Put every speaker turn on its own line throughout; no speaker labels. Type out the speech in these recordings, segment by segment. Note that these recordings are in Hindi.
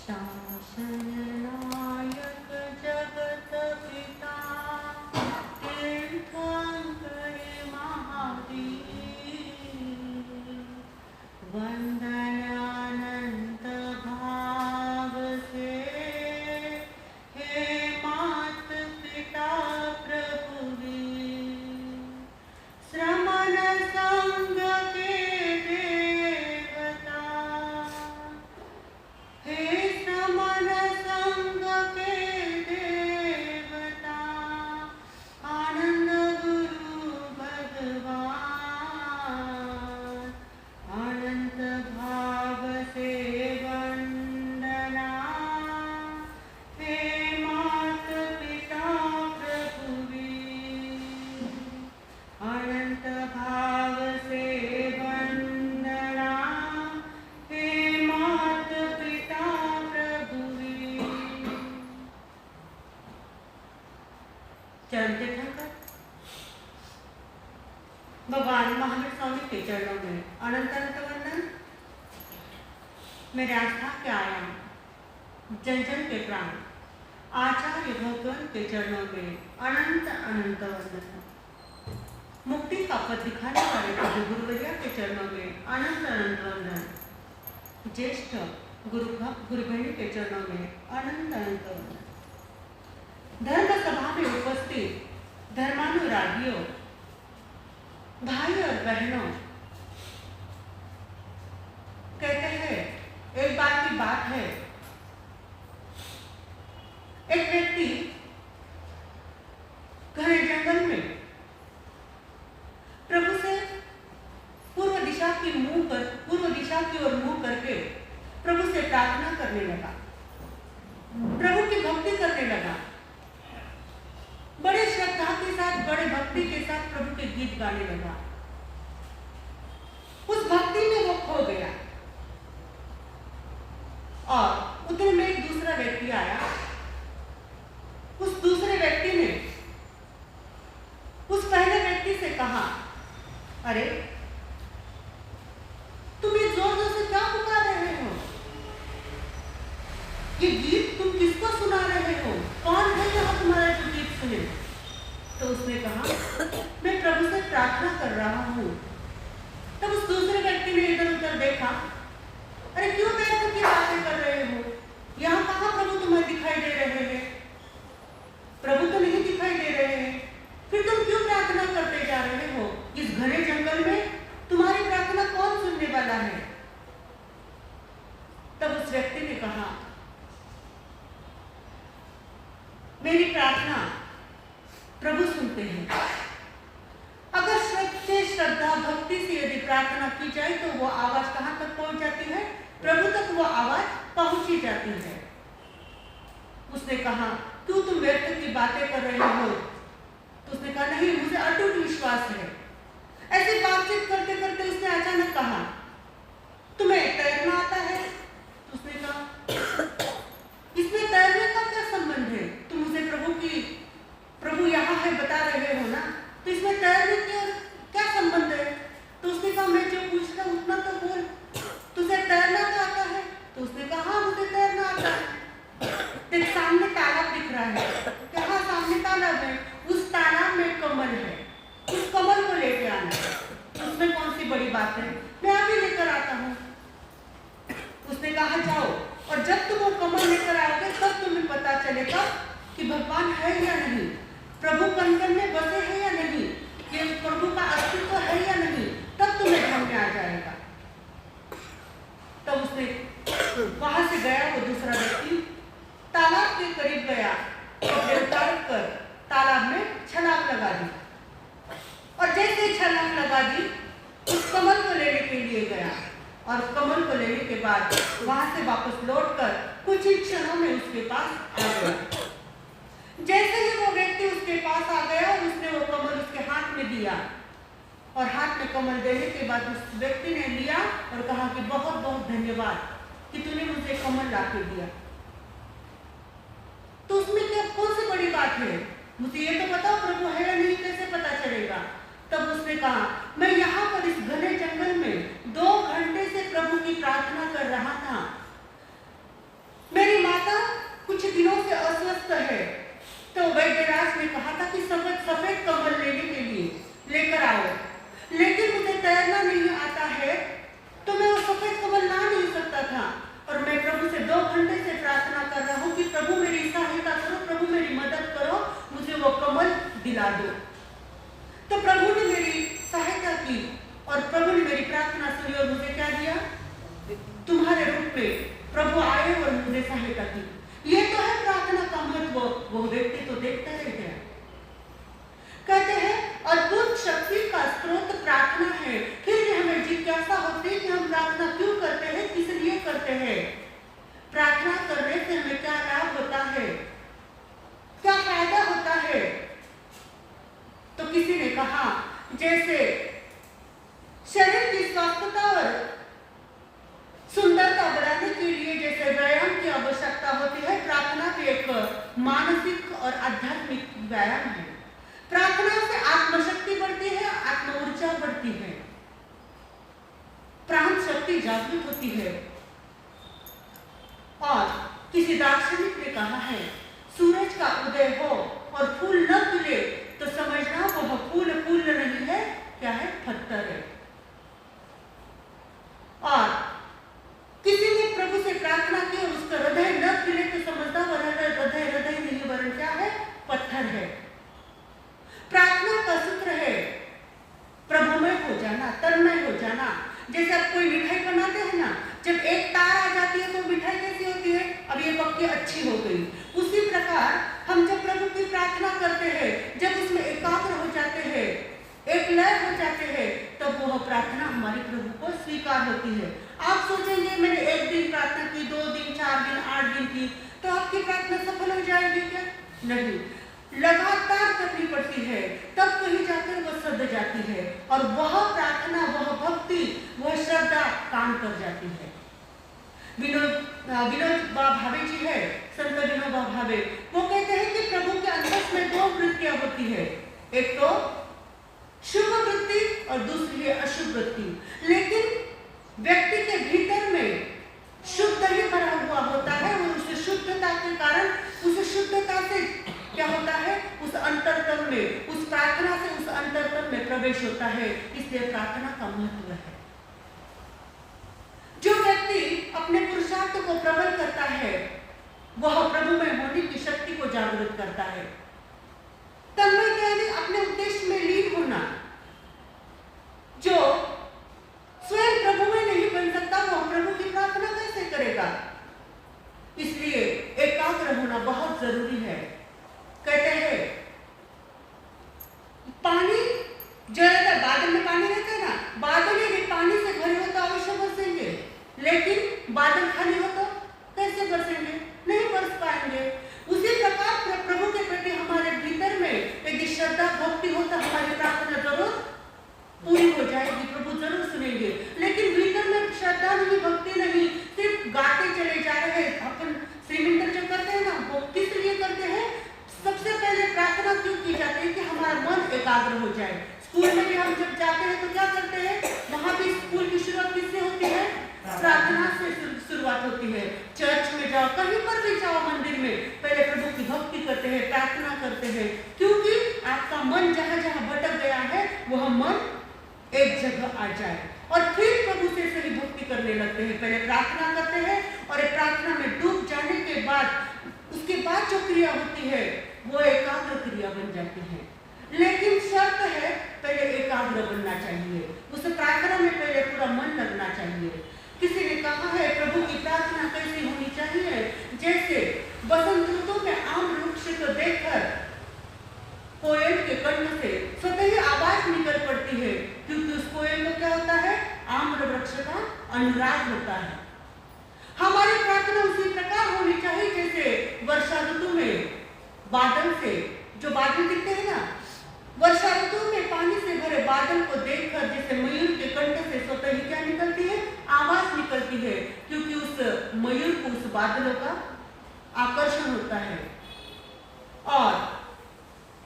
शासन नायक जगत पिता तीर्थंकर महावीर वंदनानंत भाव से हे मात पिता प्रभुवीर श्रमण संग के देवता हे श्रमण संग के देवता आनंद गुरु भगवान अनंत भाव से वंदना हे मात पिता प्रभुवीर अनंत भाव से वंदना हे मात पिता प्रभुवीर। चरण तीर्थंकर भगवान महावीर स्वामी के चरणों में अनंत अनंत वंदन। मेरे आस्था के आयाम जन जन के प्राण आचार्य भगवान के चरणों में अनंत अनंत वंदन। मुक्ति का पथ दिखाने वाले प्रभु गुरुवरिया के चरणों में अनंत अनंत वंदन। ज्येष्ठ गुरु बहनी के चरणों में अनंत अनंत वंदन। धर्म सभा में उपस्थित धर्मानुरागियों भाई और बहनों, कहते हैं एक बार की बात है, एक व्यक्ति घने जंगल में प्रभु से पूर्व दिशा की ओर मुंह करके प्रभु से प्रार्थना करने लगा, प्रभु की भक्ति करने लगा, बड़े श्रद्धा के साथ बड़े भक्ति के साथ प्रभु के गीत गाने लगा। उस भक्ति में वो खो गया और उधर में एक दूसरा व्यक्ति आया। उस दूसरे व्यक्ति ने उस पहले व्यक्ति से कहा, अरे तुम ये जोर जोर से क्या पुकार रहे हो? ये गीत तुम किसको सुना रहे हो? कौन है यहाँ तुम्हारा जो गीत सुने? तो उसने कहा, मैं प्रभु से प्रार्थना कर रहा हूँ। तब उस दूसरे व्यक्ति ने इधर उधर देखा, अरे क्यों व्यर्थ की बातें कर रहे हो? यहाँ कहाँ प्रभु तुम्हें दिखाई दे रहे हैं? प्रभु तो नहीं दिखाई दे रहे हैं, फिर तुम क्यों प्रार्थना करते जा रहे हो? इस घने जंगल में तुम्हारी प्रार्थना कौन सुनने वाला है? तब उस व्यक्ति ने कहा, मेरी प्रार्थना प्रभु सुनते हैं। अगर सच्चे श्रद्धा भक्ति से यदि प्रार्थना की जाए तो वो आवाज कहां तक पहुंच जाती है? प्रभु तक वो आवाज पहुंची जाती है। उसने कहा, क्यों तुम व्यर्थ की बातें कर रहे हो? तो उसने कहा, नहीं, मुझे अटूट विश्वास है। ऐसे बातचीत करते करते उसने अचानक कहा, तुम्हें तैरना आता है? तो उसने कहा, इसमें तैरने का क्या संबंध है? तुम मुझे प्रभु यहाँ है बता रहे हो ना, तो इसमें तैरने का क्या संबंध है? तो उसने कहा, मैं जो पूछ रहा हूँ उतना तो बोल, तुझे तैरना क्या आता है? तो उसने कहा, हाँ मुझे तैरना आता है। देख सामने तालाब दिख रहा है, कहाँ सामने तालाब है, उस तालाब में कमल है, उस कमल को लेके आना, उसमें कौन सी बड़ी बात है, मैं अभी लेकर आता हूँ। उसने कहा, जाओ, और जब तुम वो कमल लेकर आओगे तब तुम्हें पता चलेगा कि भगवान है या नहीं, प्रभु कंकन में बसे है या नहीं, कि प्रभु का अस्तित्व है या नहीं, तब तुम्हें ध्यान में आ जाएगा। तब उसने वहां से गया, वो दूसरा व्यक्ति तालाब के करीब गया, कपड़े उतार कर तालाब में छलांग लगा दी, और जैसे छलांग लगा दी उस कमल को लेने के लिए गया, और कमल को लेने के बाद वहां से वापस लौटकर कुछ ही क्षणों में उसके पास आ गया। जैसे ही वो व्यक्ति उसके पास आ गया और उसने वो कमल उसके हाथ में दिया, और हाथ में कमल देने के बाद उस व्यक्ति ने लिया और कहा कि बहुत बहुत धन्यवाद कि तूने मुझे कमल ला के दिया। तो उसमें क्या कौन सी बड़ी बात है? मुझे ये तो बताओ प्रभु है या नहीं, कैसे पता चलेगा? तब उसने कहा, मैं यहाँ पर इस घने जंगल में 2 घंटे से प्रभु की प्रार्थना कर रहा था। मैं में प्रभु आए और मुझे सहायता की। ये तो है प्रार्थना का महत्व। वो व्यक्ति तो देखता रह गया। कहते हैं अद्भुत शक्ति का स्रोत प्रार्थना है। फिर भी हमें जिज्ञासा होती है कि हम प्रार्थना क्यों करते हैं, किस लिए करते हैं, प्रार्थना करने से हमें क्या लाभ होता है, क्या फायदा होता है। तो किसी ने कहा जैसे शरीर की स्वास्थ्यता और सुंदरता बढ़ाने के लिए जैसे व्यायाम की आवश्यकता होती है, प्रार्थना भी एक मानसिक और आध्यात्मिक व्यायाम है। प्रार्थना से आत्मशक्ति बढ़ती है, आत्म ऊर्जा बढ़ती है, प्राण शक्ति जागृत होती है। और किसी दार्शनिक ने कहा है सूरज का उदय हो और फूल न खिले तो समझना वह फूल फूल नहीं है, क्या है, पत्थर है। और किसी ने प्रभु से प्रार्थना की और उसका हृदय न खिले तो समझना वह हृदय नहीं वरन क्या है, पत्थर है। प्रार्थना का सूत्र है प्रभुमय हो जाना, तन्मय हो जाना। जैसे आप कोई मिठाई बनाते हैं ना, जब एक तार आ जाती है तो मिठाई कैसी होती है, अब ये पक्की अच्छी हो गई। उसी प्रकार हम जब प्रभु की प्रार्थना करते हैं, जब उसमें एकाग्र हो जाते हैं, एक लय हो जाते हैं, तब वह प्रार्थना हमारी प्रभु को स्वीकार होती है। आप सोचेंगे मैंने एक दिन प्रार्थना की, 2 दिन, 4 दिन, 8 दिन की, तो आपकी प्रार्थना सफल हो जाएगी क्या? नहीं, लगातार करनी पड़ती है, तब कहीं जाकर वह सद जाती है और वह प्रार्थना, वह भक्ति, वह श्रद्धा काम कर जाती है। विनोबा भावे जी है, संत विनोबा भावे, वो कहते हैं कि प्रभु के अंतस में 2 वृत्तियां होती है, एक तो शुभ वृत्ति और दूसरी है अशुभ वृत्ति। लेकिन व्यक्ति के भीतर में शुद्ध ही भरा हुआ होता है और उस शुद्धता के कारण, उस शुद्धता से क्या होता है, उस अंतरतम में, उस प्रार्थना से उस अंतरतम में प्रवेश होता है। इसलिए प्रार्थना का महत्व है। जो व्यक्ति अपने पुरुषार्थ को प्रबल करता है, वह प्रभु में होने की शक्ति को जागृत करता है। तन्मय यानी अपने उद्देश्य में लीन होना। जो स्वयं प्रभु में नहीं बन सकता, वह प्रभु की प्रार्थना कैसे करेगा? इसलिए एकाग्र होना बहुत जरूरी है। कहते हैं पानी जो रहता है, बादल में पानी रहता है ना, बादल यदि पानी से भरे हो तो अवश्य बरसेंगे, लेकिन बादल खाली हो तो कैसे बरसेंगे? नहीं बरस पाएंगे। उसी प्रकार प्रभु के प्रति हमारे भीतर में यदि श्रद्धा भक्ति हो तो हमारी प्रार्थना जरूर पूरी हो जाएगी, प्रभु जरूर सुनेंगे। लेकिन भीतर में श्रद्धा नहीं, भक्ति नहीं, सिर्फ गाते चले जा रहे हैं। अपन श्रीमंतर जो करते हैं ना, वो किस लिए करते हैं? सबसे पहले प्रार्थना क्यों की जाती है कि हमारा मन एकाग्र हो जाए। स्कूल में भी हम जब जाते हैं तो क्या करते हैं? वहां भी स्कूल की शुरुआत किससे होती है? प्रार्थना से शुरुआत होती है। चर्च में जाओ, कहीं पर भी जाओ, मंदिर में, पहले प्रभु की भक्ति करते हैं, प्रार्थना करते हैं, क्योंकि आपका मन जहां जहां भटक गया है वह मन एक जगह आ जाए और फिर प्रभु से सही भक्ति करने लगते हैं। पहले प्रार्थना करते हैं और एक प्रार्थना में डूब जाने के बाद उसके बाद जो क्रिया होती है वो एकाग्र क्रिया बन जाती है। लेकिन शर्त है पहले एकाग्र बनना चाहिए, उस प्रार्थना में पहले पूरा मन लगना चाहिए। किसी ने कहा है प्रभु की प्रार्थना कैसी होनी चाहिए? जैसे बसंत ऋतु में आम वृक्ष को देखकर कोयल के कंठ से स्वतः ही आवाज निकल पड़ती है, क्योंकि उस कोयल को क्या होता है? आम्र वृक्ष का अनुराग होता है। हमारी प्रार्थना उसी प्रकार होनी चाहिए जैसे वर्षा ऋतु में बादल से, जो बादल दिखते हैं ना, वर्षा ऋतु में पानी से भरे बादल को देखकर जैसे मयूर के कंठ से स्वतः ही क्या निकलती है? आवाज निकलती है, क्योंकि उस मयूर को उस बादलों का आकर्षण होता है। और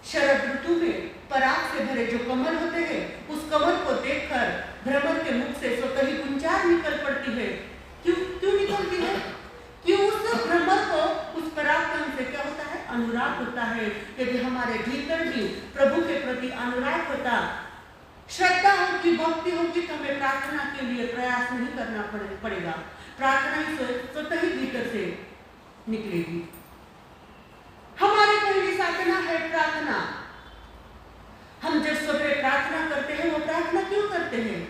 शरद ऋतु में पराग से भरे जो कमल होते हैं, उस कमल को देखकर भ्रमर के मुख से स्वतः ही गुंजार निकल पड़ती है। क्यों निकलती है? कि उस भ्रमर को, उस पराक्रम से क्या होता है? अनुराग होता है। यदि हमारे भीतर भी प्रभु के प्रति अनुराग होता, श्रद्धा होगी, भक्ति होगी, तो हमें प्रार्थना के लिए प्रयास नहीं करना पड़ेगा। प्रार्थना ही स्वतः ही भीतर से निकलेगी। हमारी पहली साधना है प्रार्थना। हम जब सवेरे प्रार्थना करते हैं, वो प्रार्थना क्यों करते हैं?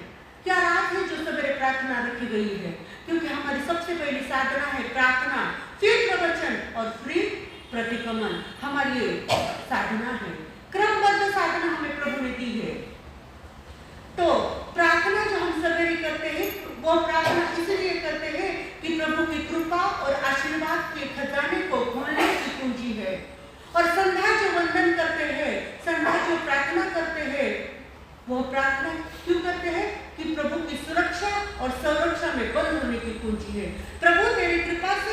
क्या रात है जो सवेरे प्रार्थना रखी गई है? क्योंकि हमारी सबसे पहली साधना है प्रार्थना, फिर प्रवचन और फिर प्रतिक्रमण। हमारी ये साधना है, क्रमबद्ध साधना हमें प्रभु ने दी है। तो प्रार्थना जो हम सवेरे करते हैं वो प्रार्थना इसलिए करते हैं कि प्रभु की कृपा और आशीर्वाद के खजाने को खोलने की कुंजी है। और संध्या जो वंदन करते हैं, संध्या जो प्रार्थना करते हैं, वो प्रार्थना क्यों करते हैं कि प्रभु की सुरक्षा और संरक्षा में बंद होने की कुंजी है। प्रभु तेरी कृपा से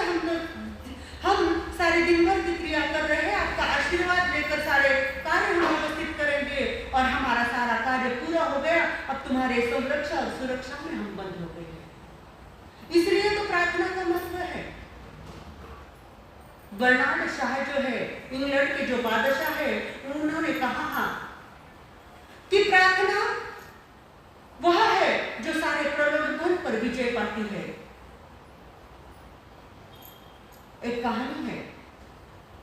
हम सारे दिन भर की क्रिया कर रहे हैं, आपका आशीर्वाद लेकर सारे कार्य हम व्यवस्थित करेंगे और हमारा सारा कार्य पूरा हो गया। अब तुम्हारे संरक्षा और सुरक्षा में हम बंद हो गए हैं। इसलिए तो प्रार्थना का महत्व है। बर्नार्ड शाह जो है, इंग्लैंड के जो बादशाह है, उन्होंने कहा कि प्रार्थना वह है जो सारे प्रलोभन पर विजय पाती है। एक कहानी है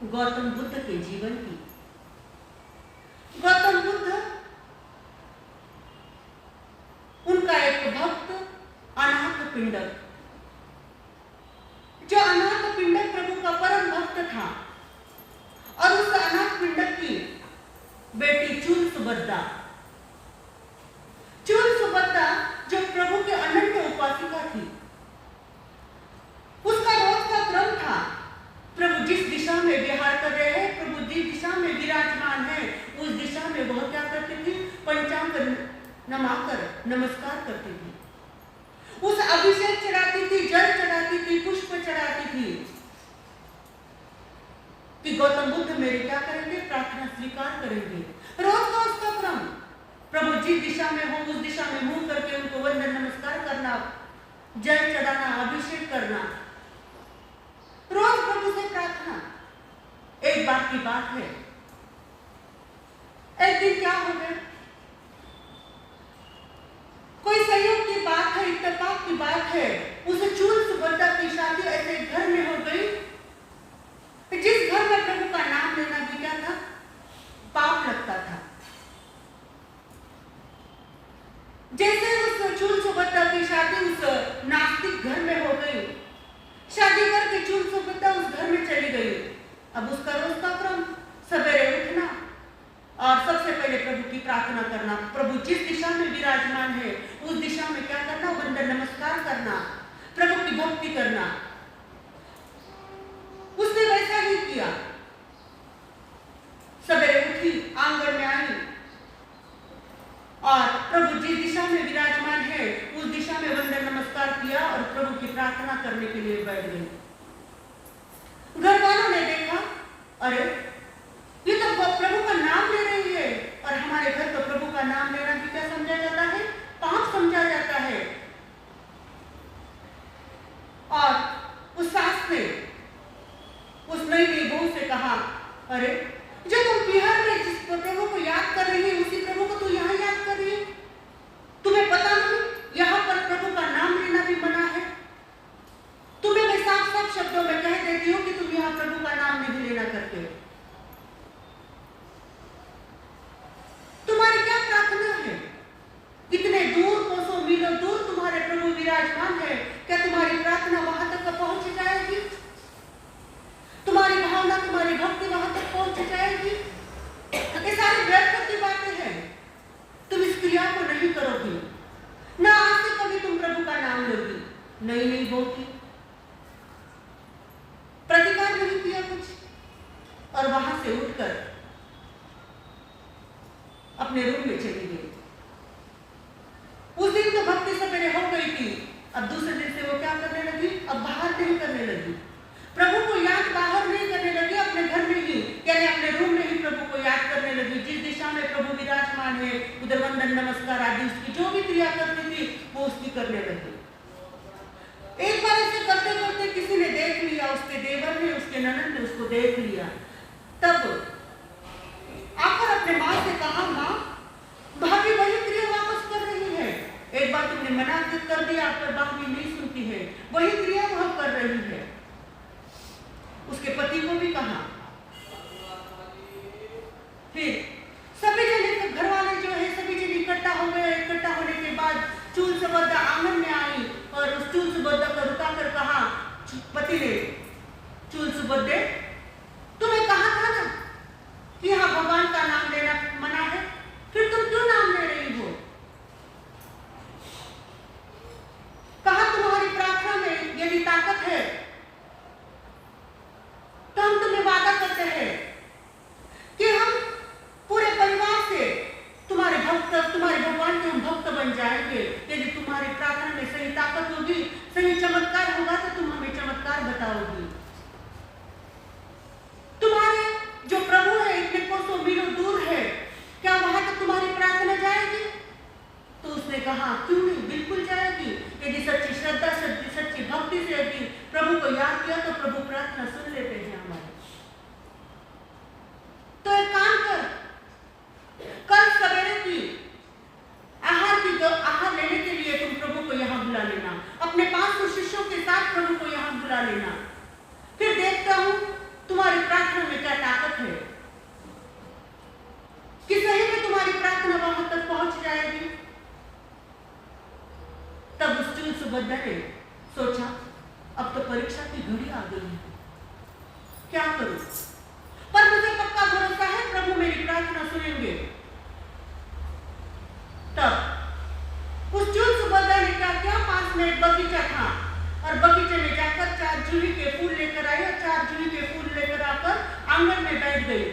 गौतम बुद्ध के जीवन की। गौतम बुद्ध, उनका एक भक्त अनाथ पिंडक, जो अनाथ पिंडक प्रभु का परम भक्त था, और उस अनाथ पिंडक की बेटी चूल सुभद्रा, जो प्रभु के अनन्य उपासिका थी, उसका रोज का क्रम था, प्रभु जिस दिशा में विहार कर रहे हैं, प्रभु जिस दिशा में विराजमान है, उस दिशा में वह क्या करती थी? पंचांग नमाकर नमस्कार करती थी, उस अभिषेक चढ़ाती थी, जल चढ़ाती थी, पुष्प चढ़ाती थी कि गौतम बुद्ध मेरे क्या करेंगे? प्रार्थना स्वीकार करेंगे। रोज का उसका क्रम, प्रभु जिस दिशा में हो उस दिशा में मुंह करके उनको वंदन नमस्कार करना, जल चढ़ाना, अभिषेक करना, रोज प्रभु से प्रार्थना। एक बात की बात है, एक दिन क्या हो गया? कोई संयोग की बात है, इत्तेफाक की बात है, उस चूल सुभद्रा की शादी ऐसे घर में हो गई जिस घर में प्रभु का नाम लेना भी क्या था? पाप लगता था। जैसे उस चूल सुभद्रा की शादी उस नास्तिक घर में हो गई, शादी करके चूल सुभद्रा उस घर में चली गई। अब उसका रोज का क्रम सवेरे उठना और सबसे पहले प्रभु की प्रार्थना करना, प्रभु जिस दिशा में विराजमान है उस दिशा में क्या करना? वंदन नमस्कार करना, प्रभु की भक्ति करना। उसने वैसा ही किया। सवेरे उठी, आंगन में आई और प्रभु जिस दिशा में विराजमान है उस दिशा में वंदन नमस्कार किया और प्रभु की प्रार्थना करने के लिए बैठ गई। घर वालों ने देखा, अरे ये तो प्रभु का नाम ले रही है, और हमारे घर तो प्रभु का नाम लेना भी क्या समझा जाता है? पाप समझा जाता है। और उस सास ने उस नई बहू से कहा, अरे जो तुम बिहार में जिस प्रभु को याद कर रही है उसी प्रभु को तू यहाँ याद कर रही है? तुम्हें पता नहीं यहाँ पर प्रभु का नाम लेना भी मना है? तुम्हें मैं साफ साफ शब्दों में कह देती हूँ कि तुम यहाँ प्रभु का नाम नहीं लेना करते हो। तुम्हारी क्या प्रार्थना है? इतने दूर, कोसों मीलों दूर तुम्हारे प्रभु विराजमान है, क्या तुम्हारी प्रार्थना वहां तक पहुंच जाएगी? तुम्हारी भावना, तुम्हारी भक्ति वहां तक पहुंच जाएगी? ये सारी व्यर्थ की बातें हैं। तुम इस क्रिया को नहीं करोगी, ना आज से कभी तुम प्रभु का नाम लोगी। नहीं बोलती, प्रतिकार नहीं किया कुछ और वहां से उठकर अपने रूम में चली गई। उस दिन तो भक्ति सवेरे हो गई थी, अब दूसरे दिन से वो क्या करने लगी? अब बाहर नहीं करने लगी, प्रभु को याद बाहर नहीं करने लगी, अपने घर में ही यानी अपने रूम में ही प्रभु को याद करने लगी। जिस दिशा में प्रभु विराजमान है उधर वंदन नमस्कार आदि उसकी जो भी क्रिया करती थी वो उसकी करने लगी। एक बार ऐसे करते करते किसी ने देख लिया, उसके देवर ने, उसके ननद ने उसको देख लिया। तब आकर अपने माँ से कहा, माँ भाभी वही क्रिया वापस कर रही है। एक बार तुमने मना कर दिया पर भाभी नहीं सुनती है, वही क्रिया वह कर रही है। उसके पति को भी कहा। फिर सभी जन, घर वाले जो है सभी जन इकट्ठा हो गए। इकट्ठा होने के बाद चूल सुभद्रा आंगन में आई और उस चूल सुभद्रा को रुका कर कहा, जाओगी। तुम्हारे जो प्रभु है इतने कोसों मीलों दूर है, क्या वहां तक तुम्हारी प्रार्थना जाएगी? तो उसने कहा क्यों नहीं, बिल्कुल जाएगी। यदि सच्ची श्रद्धा, सच्ची भक्ति से यदि प्रभु को याद किया तो प्रभु प्रार्थना सुन लेते हैं हमारे। तो एक काम कर, कल सवेरे की आहार लेने के लिए तुम प्रभु को यहाँ बुला लेना, अपने 500 शिष्यों के साथ प्रभु को यहाँ बुला लेना। फिर देखता हूं तुम्हारी प्रार्थना में क्या ताकत है, कि सही में तुम्हारी प्रार्थना वहां तक पहुंच जाएगी। तब उस चूल सुभद्रा ने सोचा अब तो परीक्षा की घड़ी आ गई है, क्या करूं? पर मुझे पक्का भरोसा है प्रभु मेरी प्रार्थना सुनेंगे। तब उस चूल सुभद्रा ने क्या किया, पास में एक बगीचा था और बगीचे में जाकर 4 जूही के फूल लेकर आई और 4 जूही के फूल लेकर आकर आंगन में बैठ गई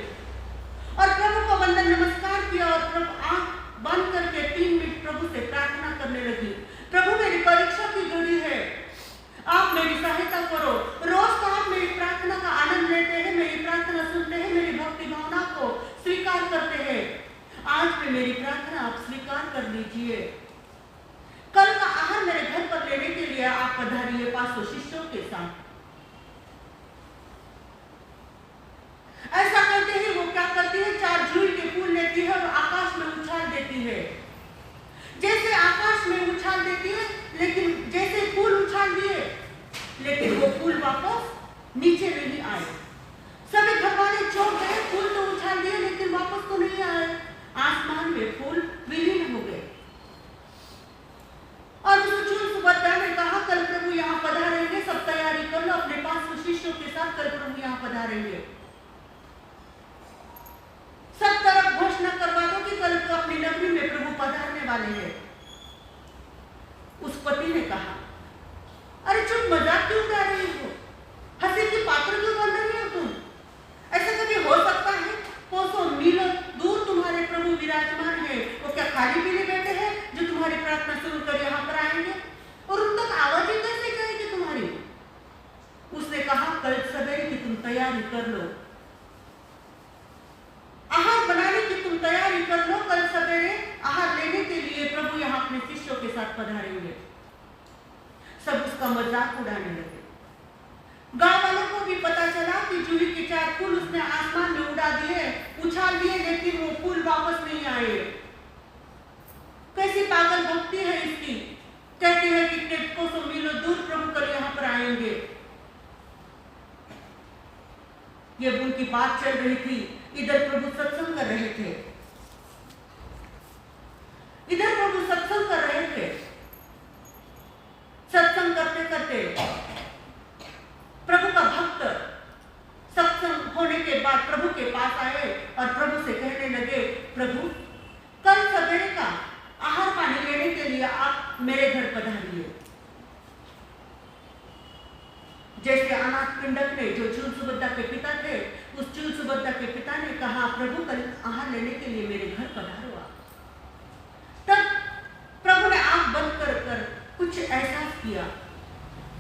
और प्रभु को वंदन नमस्कार किया और प्रभु आंख बंद करके 3 मिनट प्रभु से प्रार्थना करने लगी। प्रभु मेरी परीक्षा की घड़ी है, आप मेरी सहायता करो। रोज तो आप मेरी प्रार्थना का आनंद लेते हैं, मेरी प्रार्थना सुनते हैं, मेरी भक्ति भावना को स्वीकार करते हैं। आज भी मेरी प्रार्थना आप स्वीकार कर लीजिए। कल का आहार मेरे घर पर लेने के लिए आप पधारिए 500 शिष्यों के साथ। ऐसा करते ही वो क्या करती है, 4 जूही के फूल लेती है और आकाश में उछाल देती है। जैसे आकाश में उछाल देती है, लेकिन जैसे फूल उछाल दिए लेकिन वो फूल वापस नीचे नहीं आए। सभी भगवान छोड़ गए, फूल तो उछाल दिए लेकिन वापस तो नहीं आए, आसमान में फूल विलीन हो गए। और उस चूल सुभद्रा ने कहा कल प्रभु यहाँ पधारेंगे, सब तैयारी कर लो, अपने 500 शिष्यों के साथ कल प्रभु यहाँ पधारेंगे। सब तरफ घोषणा करवा दो कि कल तो अपनी नगरी में प्रभु पधारने वाले हैं। उस पति ने कहा अरे चुप, मजाक क्यों उड़ा रही हो, हंसी की पात्र क्यों बन रही हो तुम? ऐसा कभी हो सकता है? कोसों मीलों दूर तुम्हारे प्रभु विराजमान है, वो क्या खाली पीले बैठे हैं जो तुम्हारी प्रार्थना सुनकर यहाँ पर आएंगे? और उन तक आवाज ही कैसे जाएगी तुम्हारी? उसने कहा कल सवेरे की तुम तैयारी कर लो, आहार बनाने की तुम तैयारी कर लो, कल सवेरे आहार लेने के लिए प्रभु यहाँ अपने शिष्यों के साथ पधारेंगे। सब उसका मजाक उड़ाने लगे। गांव वालों को भी पता चला कि जूही के 4 फूल उसने आसमान में उड़ा दिए, उछाल दिए, लेकिन वो फूल वापस नहीं आए। कैसी पागल भक्ति है इसकी। कहते हैं कि कोसों मीलों दूर प्रभु कल यहाँ पर आएंगे। ये उनकी बात चल रही थी, इधर प्रभु सत्संग कर रहे थे, इधर प्रभु सत्संग कर रहे थे। सत्संग करते करते प्रभु का भक्त सत्संग होने के बाद प्रभु के पास आए और प्रभु से कहने लगे प्रभु कल सवेरे का आहार पानी लेने के लिए आप मेरे घर पधारिए। जैसे अनाथ पिंडक ने, जो चूल सुभद्रा के पिता थे, उस चूल सुभद्रा के पिता ने कहा प्रभु कल आहार लेने के लिए मेरे घर पधारो आप। तब प्रभु ने आंख बंद कर कुछ एहसास किया,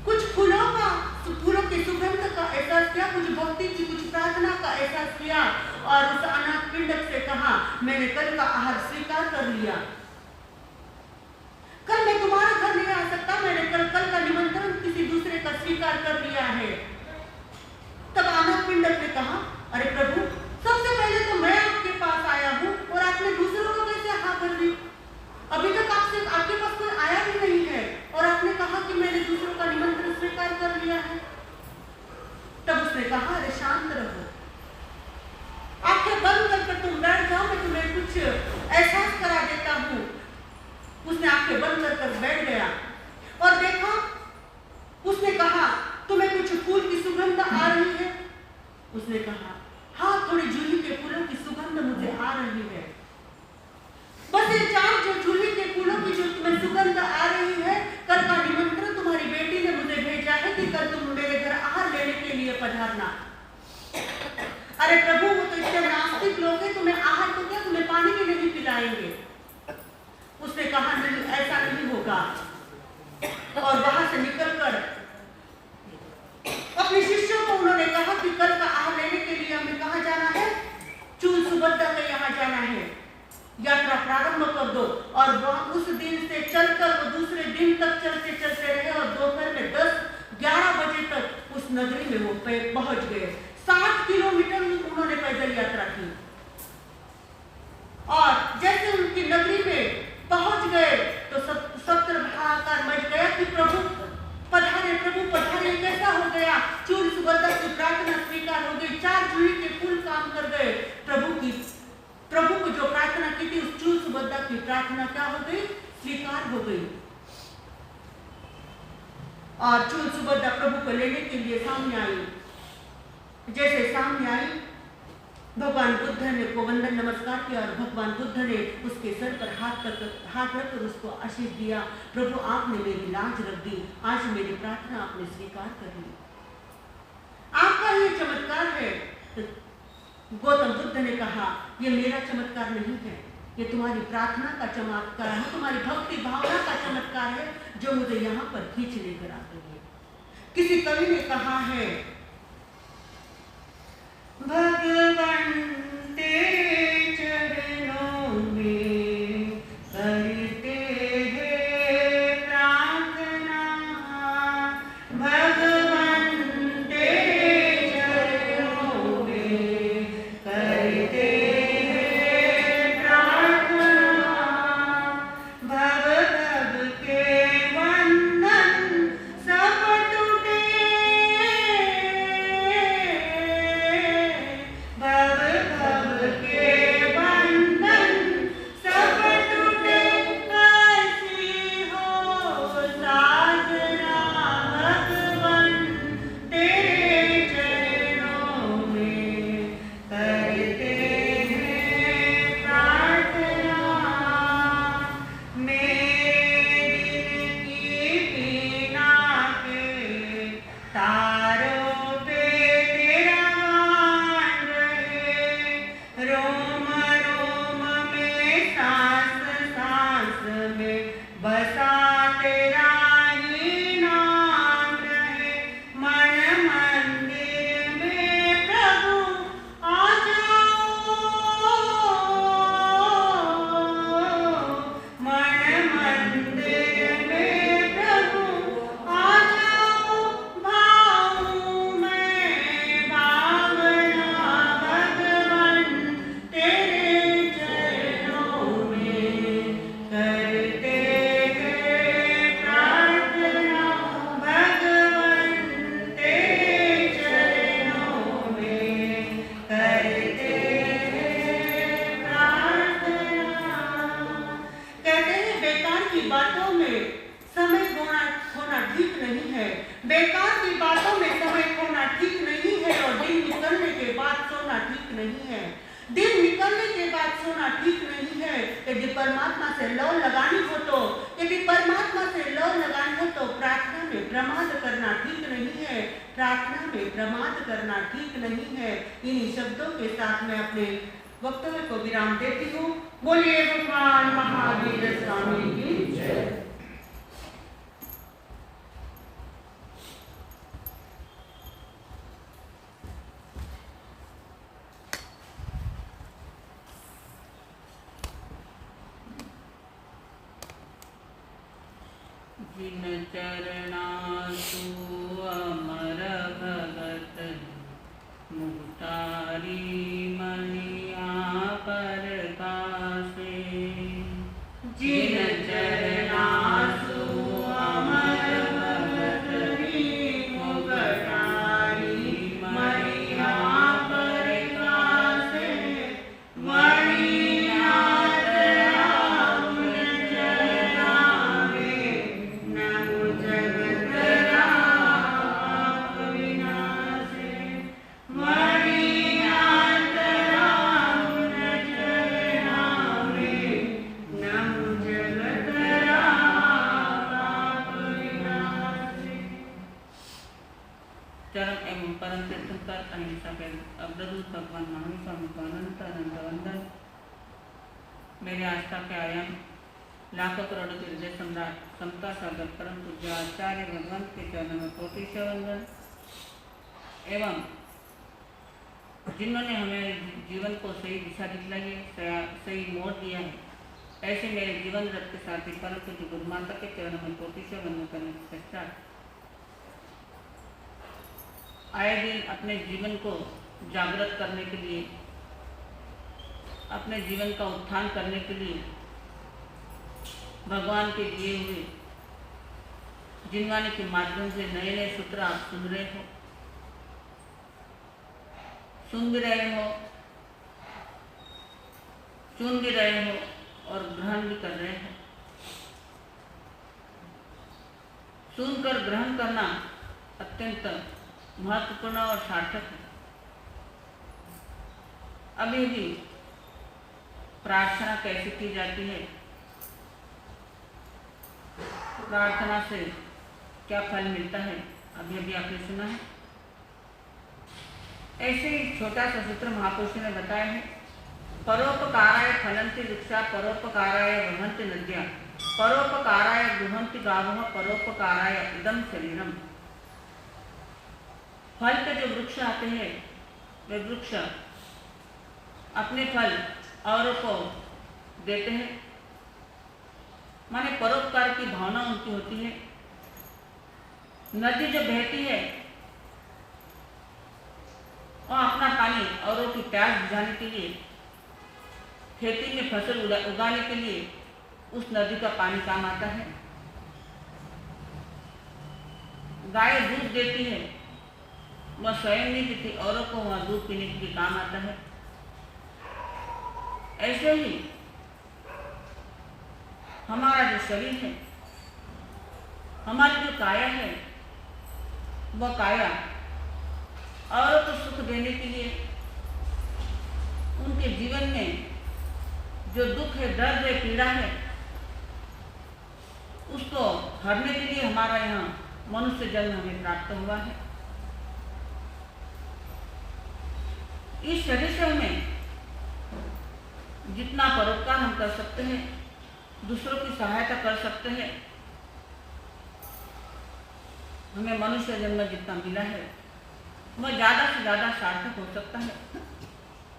कुछ फूलों की सुगंध का एहसास किया, कुछ भक्ति की, कुछ प्रार्थना का एहसास किया और उस अनाथ पिंडक से कहा मैंने कल का आहार स्वीकार कर लिया, कल मैं तुम्हारे घर नहीं आ सकता, मैंने कल का निमंत्रण किसी दूसरे का स्वीकार कर लिया है। तब अनाथ पिंडक ने कहा अरे प्रभु सबसे पहले तो मैं आपके पास आया हूँ और आपने दूसरों को कैसे हाँ कर दी? अभी तक आपके पास कोई आया भी नहीं है और आपने कहा कि मैंने दूसरों का निमंत्रण स्वीकार कर लिया है। तब उसने कहा अरे शांत रहो, आंखें बंद करके तुम बैठ जाओ, मैं तुम्हें कुछ एहसास करा देता हूँ। उसने आंखें बंद कर बैठ गया और देखा, उसने कहा तुम्हें कुछ फूल की सुगंध आ रही है? उसने कहा हाँ थोड़ी जूही के फूलों की सुगंध मुझे आ रही है। बस ये 4 जो जूही के फूलों की जो तुम्हें सुगंध आ रही है, कल का निमंत्रण तुम्हारी बेटी ने मुझे भेजा है कि कल तुम मेरे घर आहार लेने के लिए पधारना। अरे प्रभु वो तो इतने नास्तिक लोग हैं, तुम्हें आहार तो क्या तुम्हें पानी भी नहीं पिलाएंगे। उसने कहा नहीं ऐसा नहीं होगा और वहां से निकलकर अपनी नगरी में वो पहुंच गए। 60 किलोमीटर उन्होंने पैदल यात्रा की और जैसे उनकी नगरी में पहुंच गए तो सब तरफ हाहाकार मच गया कि प्रभु पधारे, प्रभु पधारे। कैसा हो गया? चूल सुबद्दा की प्रार्थना स्वीकार हो गई। 4 जूही के फूल काम कर गए। प्रभु को जो प्रार्थना की थी उस चूल सुबद्दा की प्रार्थना क्या हो गई? स्वीकार हो गई। और चूल सुबद्दा प्रभु को लेने के लिए सामने आई। जैसे सामने आई, भगवान बुद्ध ने को वंदन नमस्कार किया और भगवान बुद्ध ने उसके सर पर हाथ रखकर उसको आशीष दिया। प्रभु, आपने मेरी लाज रख दी, आज मेरी प्रार्थना आपने स्वीकार कर ली। आपका ये चमत्कार है। गौतम बुद्ध ने कहा, ये मेरा चमत्कार नहीं है, ये तुम्हारी प्रार्थना का चमत्कार है, तुम्हारी भक्ति भावना का चमत्कार है जो मुझे यहाँ पर खींच लेकर आ गई है। किसी कवि ने कहा है, भगवान तेरे चरणों में करते हैं प्रार्थना, भगवान तेरे चरणों में करते हैं प्रार्थना, भव भव के बंधन सब टूटे, भव भव के बंधन सब टूटे, कैसी हो साधना, भगवान तेरे चरणों में करते हैं प्रार्थना, मेरे दिल की बीना के तारों पे तेरा गान रहे, रोम रोम में सांस सांस में बसा तेरा ही नाम रहे, मन मंदिर में प्रभु आ जाओ, मन मंदिर में प्रभु आ जाओ, भाऊं मैं भावना, भगवान तेरे चरणों में करते हैं प्रार्थना, भगवान तेरे चरणों में करते हैं प्रार्थना। कहते हैं बेकार की बातों में समय खोना ठीक नहीं है, बेकार की बातों में समय खोना ठीक नहीं है, और दिन निकलने के बाद सोना ठीक नहीं है, दिन निकलने के बाद सोना ठीक नहीं है। यदि परमात्मा से लौ लगानी हो तो, यदि परमात्मा से लौ लगानी हो तो प्रार्थना में प्रमाद करना ठीक नहीं है, प्रार्थना में प्रमाद करना ठीक नहीं है। इन्हीं शब्दों के साथ मैं अपने वक्तव्य को विराम देती हूँ। बोलिए भगवान महावीर स्वामी की जय।
जिन चरणासु अमर भगत, मुक्तारी मनिया पर कासे,
जिन चरणासु अमर भगत मुक्तारी मनिया पर कासे, मणिनाथ राम चरणा में नमो जगत राम विनाशे, मणिनाथ राम चरणा में नमो जगत राम विनाशे।
चरण एवं परम तीर्थंकर अहिंसा के अग्रदूत भगवान महावीर स्वामी को अनंत अनंत वंदन। मेरे आस्था के आयाम लाखों करोड़ों के हृदय सम्राट समता सागर परम पूज्य आचार्य भगवंत के चरणों में कोटि से वंदन। एवं जिन्होंने हमें जीवन को सही दिशा दिखलाई है, सही मोड़ दिया है, ऐसे मेरे जीवन रथ के साथी परम पूज्य गुरु माता के चरणों में कोटि से वंदन करने के पश्चात आए दिन अपने जीवन को जागृत करने के लिए, अपने जीवन का उत्थान करने के लिए भगवान के दिए हुए जिनवाणी के माध्यम से नए नए सूत्र आप सुन रहे हो, सुन भी रहे हो, चुन भी रहे हो और ग्रहण भी कर रहे हो। सुनकर ग्रहण करना अत्यंत महत्वपूर्ण और सार्थक है। अभी भी प्रार्थना कैसे की जाती है, प्रार्थना से क्या फल मिलता है, अभी अभी आपने सुना है। ऐसे ही छोटा सा सूत्र महापुरुष ने बताया है, परोपकाराय फलन्ति वृक्षा, परोपकाराय वहन्ति नद्या, परोपकाराय दुहन्ति गावः, परोपकाराय इदं शरीरम। फल के जो वृक्ष आते हैं वे वृक्ष अपने फल औरों को देते हैं, माने परोपकार की भावना उनकी होती है। नदी जो बहती है और अपना पानी औरों की प्यास बुझाने के लिए, खेती में फसल उगाने के लिए उस नदी का पानी काम आता है। गाय दूध देती है, वह स्वयं नहीं पीती, औरों को वह दूध पीने के लिए काम आता है। ऐसे ही हमारा जो शरीर है, हमारी जो काया है, वह काया औरों को सुख देने के लिए, उनके जीवन में जो दुख है, दर्द है, पीड़ा है, उसको हरने के लिए हमारा यहाँ मनुष्य जन्म हमें प्राप्त हुआ है। इस शरीर से हमें जितना परोपकार हम कर सकते हैं, दूसरों की सहायता कर सकते हैं, हमें मनुष्य जन्म जितना मिला है वह ज़्यादा से ज़्यादा सार्थक हो सकता है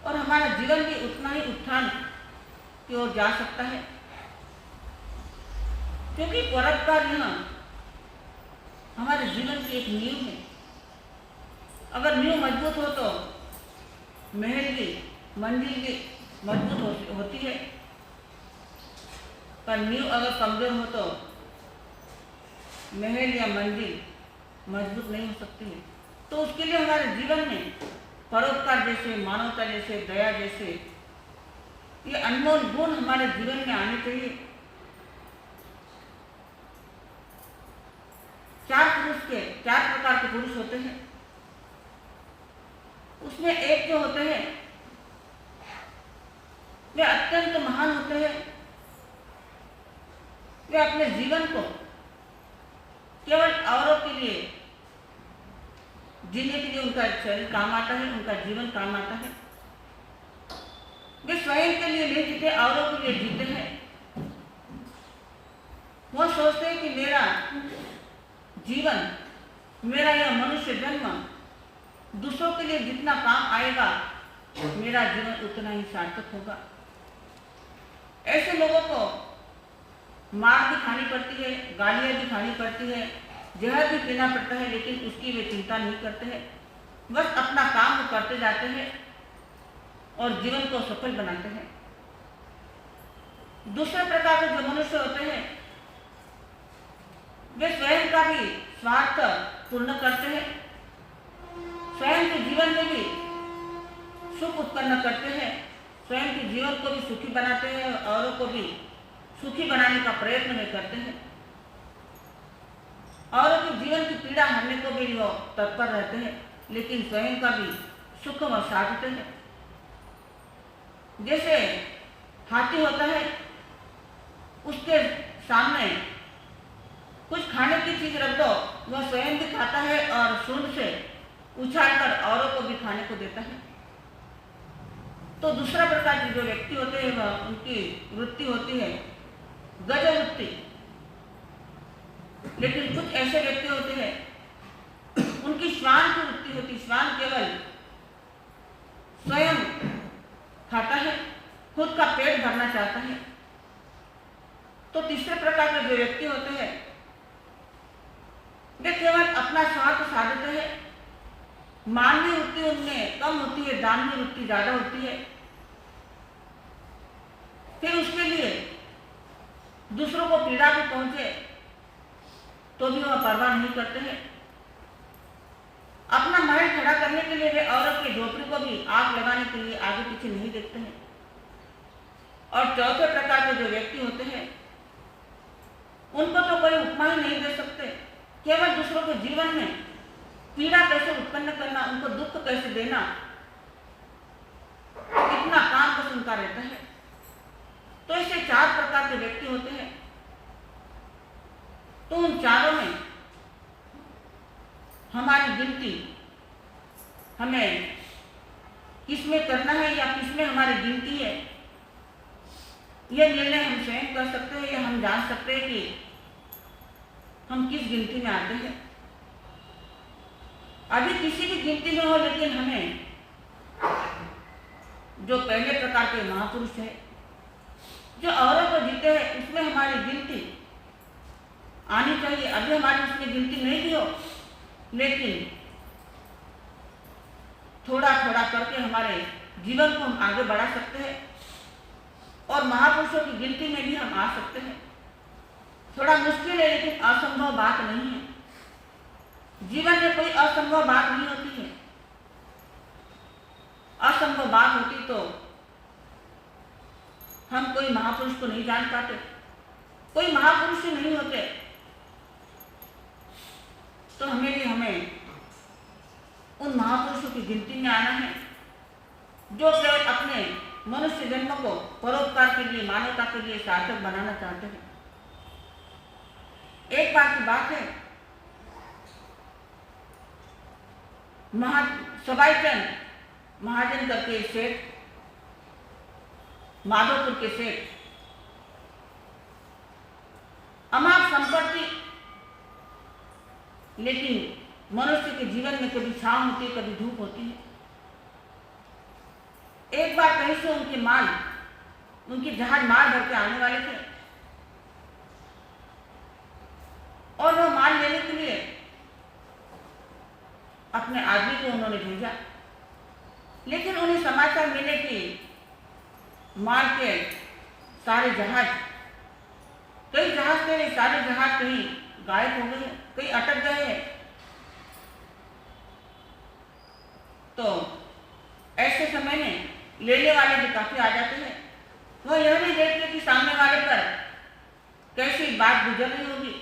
और हमारा जीवन भी उतना ही उत्थान की ओर जा सकता है। क्योंकि परोपकार यहाँ हमारे जीवन की एक नींव है। अगर नींव मजबूत हो तो महल भी, मंजिल भी मजबूत होती है, पर नींव अगर कमजोर हो तो महल या मंजिल मजबूत नहीं हो सकती है। तो उसके लिए हमारे जीवन में परोपकार जैसे, मानवता जैसे, दया जैसे ये अनमोल गुण हमारे जीवन में आने चाहिए। चार प्रकार के पुरुष होते हैं, उसमें एक जो होते हैं वे अत्यंत महान होते हैं। वे अपने जीवन को केवल औरों के लिए जीने के लिए उनका शरीर काम आता है, उनका जीवन काम आता है। वे स्वयं के लिए नहीं जीते, औरों के लिए जीते हैं। वो सोचते हैं कि मेरा जीवन, मेरा यह मनुष्य जन्म दूसरों के लिए जितना काम आएगा, मेरा जीवन उतना ही सार्थक होगा। ऐसे लोगों को मार भी खानी पड़ती है, गालियां भी खानी पड़ती है, जहर भी पीना पड़ता है, लेकिन उसकी वे चिंता नहीं करते हैं। बस अपना काम वो करते जाते हैं और जीवन को सफल बनाते हैं। दूसरे प्रकार के जो मनुष्य होते हैं वे स्वयं का भी स्वार्थ पूर्ण करते हैं, स्वयं के जीवन में भी सुख उत्पन्न करते हैं, स्वयं के जीवन को भी सुखी बनाते हैं और औरों को भी सुखी बनाने का प्रयत्न में करते हैं। औरों के जीवन की पीड़ा हरने को भी वो तत्पर रहते हैं, लेकिन स्वयं का भी सुख व साधते हैं। जैसे हाथी होता है, उसके सामने कुछ खाने की चीज रख दो, वह स्वयं भी खाता है और सूंड से उछालकर औरों को भी खाने को देता है। तो दूसरा प्रकार के जो व्यक्ति होते हैं वह उनकी वृत्ति होती है गज वृत्ति। लेकिन कुछ ऐसे व्यक्ति होते हैं उनकी श्वान की वृत्ति होती। श्वान केवल स्वयं खाता है, खुद का पेट भरना चाहता है। तो तीसरे प्रकार के जो व्यक्ति होते हैं वे केवल अपना स्वार्थ साधते हैं मानवीय वृत्ति उनमें कम होती है, दानवीय वृत्ति ज्यादा होती है। फिर उसके लिए दूसरों को पीड़ा भी पहुंचे तो भी वह परवाह नहीं करते हैं। अपना महल खड़ा करने के लिए वे औरत के झोपड़ी को भी आग लगाने के लिए आगे पीछे नहीं देखते हैं। और चौथे प्रकार के जो व्यक्ति होते हैं उनको तो कोई उपमा ही नहीं दे सकते। केवल दूसरों के जीवन में पीड़ा कैसे उत्पन्न करना, उनको दुख कैसे देना, इतना काम बस उनका रहता है। तो ऐसे 4 प्रकार के व्यक्ति होते हैं। तो उन चारों में हमारी गिनती हमें किसमें करना है या किसमें हमारी गिनती है, यह निर्णय हम स्वयं कर सकते हैं या हम जान सकते हैं कि हम किस गिनती में आते हैं। अभी किसी भी गिनती में हो, लेकिन हमें जो पहले प्रकार के महापुरुष है जो औरों को जीते हैं उसमें हमारी गिनती आनी चाहिए। अभी हमारी उसमें गिनती नहीं भी हो, लेकिन थोड़ा थोड़ा करके हमारे जीवन को हम आगे बढ़ा सकते हैं और महापुरुषों की गिनती में भी हम आ सकते हैं। थोड़ा मुश्किल है, लेकिन असंभव बात नहीं है। जीवन में कोई असंभव बात नहीं होती है। असंभव बात होती तो हम कोई महापुरुष को नहीं जान पाते, कोई महापुरुष ही नहीं होते। तो हमें उन महापुरुषों की गिनती में आना है जो केवल अपने मनुष्य जन्म को परोपकार के लिए, मानवता के लिए सार्थक बनाना चाहते हैं। एक बार की बात है, सबाईचंद महाजन करके सेठ, माधोपुर के सेठ, अमाप संपत्ति, लेकिन मनुष्य के जीवन में कभी छांव होती है, कभी धूप होती है। एक बार कहीं से उनके जहाज माल भर के आने वाले थे और वह माल लेने के लिए अपने आदमी को उन्होंने भेजा, लेकिन उन्हें समाचार मिले कि माल के सारे जहाज, कई जहाज थे, सारे जहाज कहीं गायब हो गए, कहीं अटक गए हैं। तो ऐसे समय में लेने वाले भी काफी आ जाते हैं। वह यह नहीं देखते कि सामने वाले पर कैसी बात गुजर रही होगी,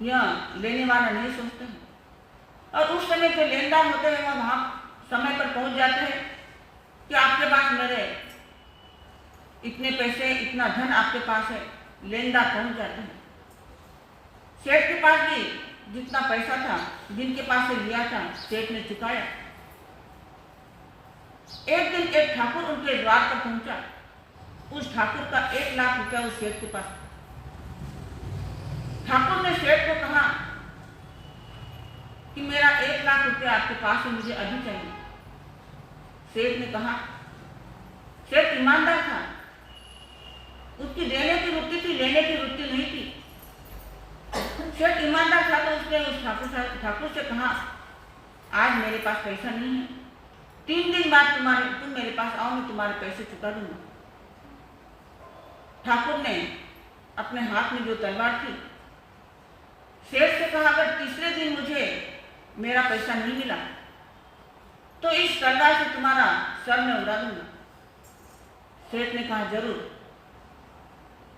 यह लेने वाला नहीं सोचते हैं। और उस समय जो लेनदार होते हैं वह वहां समय पर पहुंच जाते हैं कि आपके पास मेरे इतने पैसे, इतना धन आपके पास है। लेनदार पहुंच जाते हैं। सेठ के पास भी जितना पैसा था, जिनके पास से लिया था, सेठ ने चुकाया। एक दिन एक ठाकुर उनके द्वार पर पहुंचा। उस ठाकुर का 1 लाख रुपया उस सेठ के पास। ठाकुर ने सेठ को कहा कि मेरा 1 लाख रुपया आपके पास है, मुझे अभी चाहिए। सेठ ने कहा, सेठ ईमानदार था, उसकी देने की वृत्ति थी, लेने की वृत्ति नहीं थी। सेठ ईमानदार था तो उसने उस ठाकुर से कहा, आज मेरे पास पैसा नहीं है, 3 दिन बाद तुम मेरे पास आओ, मैं तुम्हारे पैसे चुका दूंगा। ठाकुर ने अपने हाथ में जो तलवार थी, सेठ से कहा, अगर तीसरे दिन मुझे मेरा पैसा नहीं मिला तो इस तलवार से तुम्हारा सर मैं उड़ा दूंगा। सेठ ने कहा, जरूर,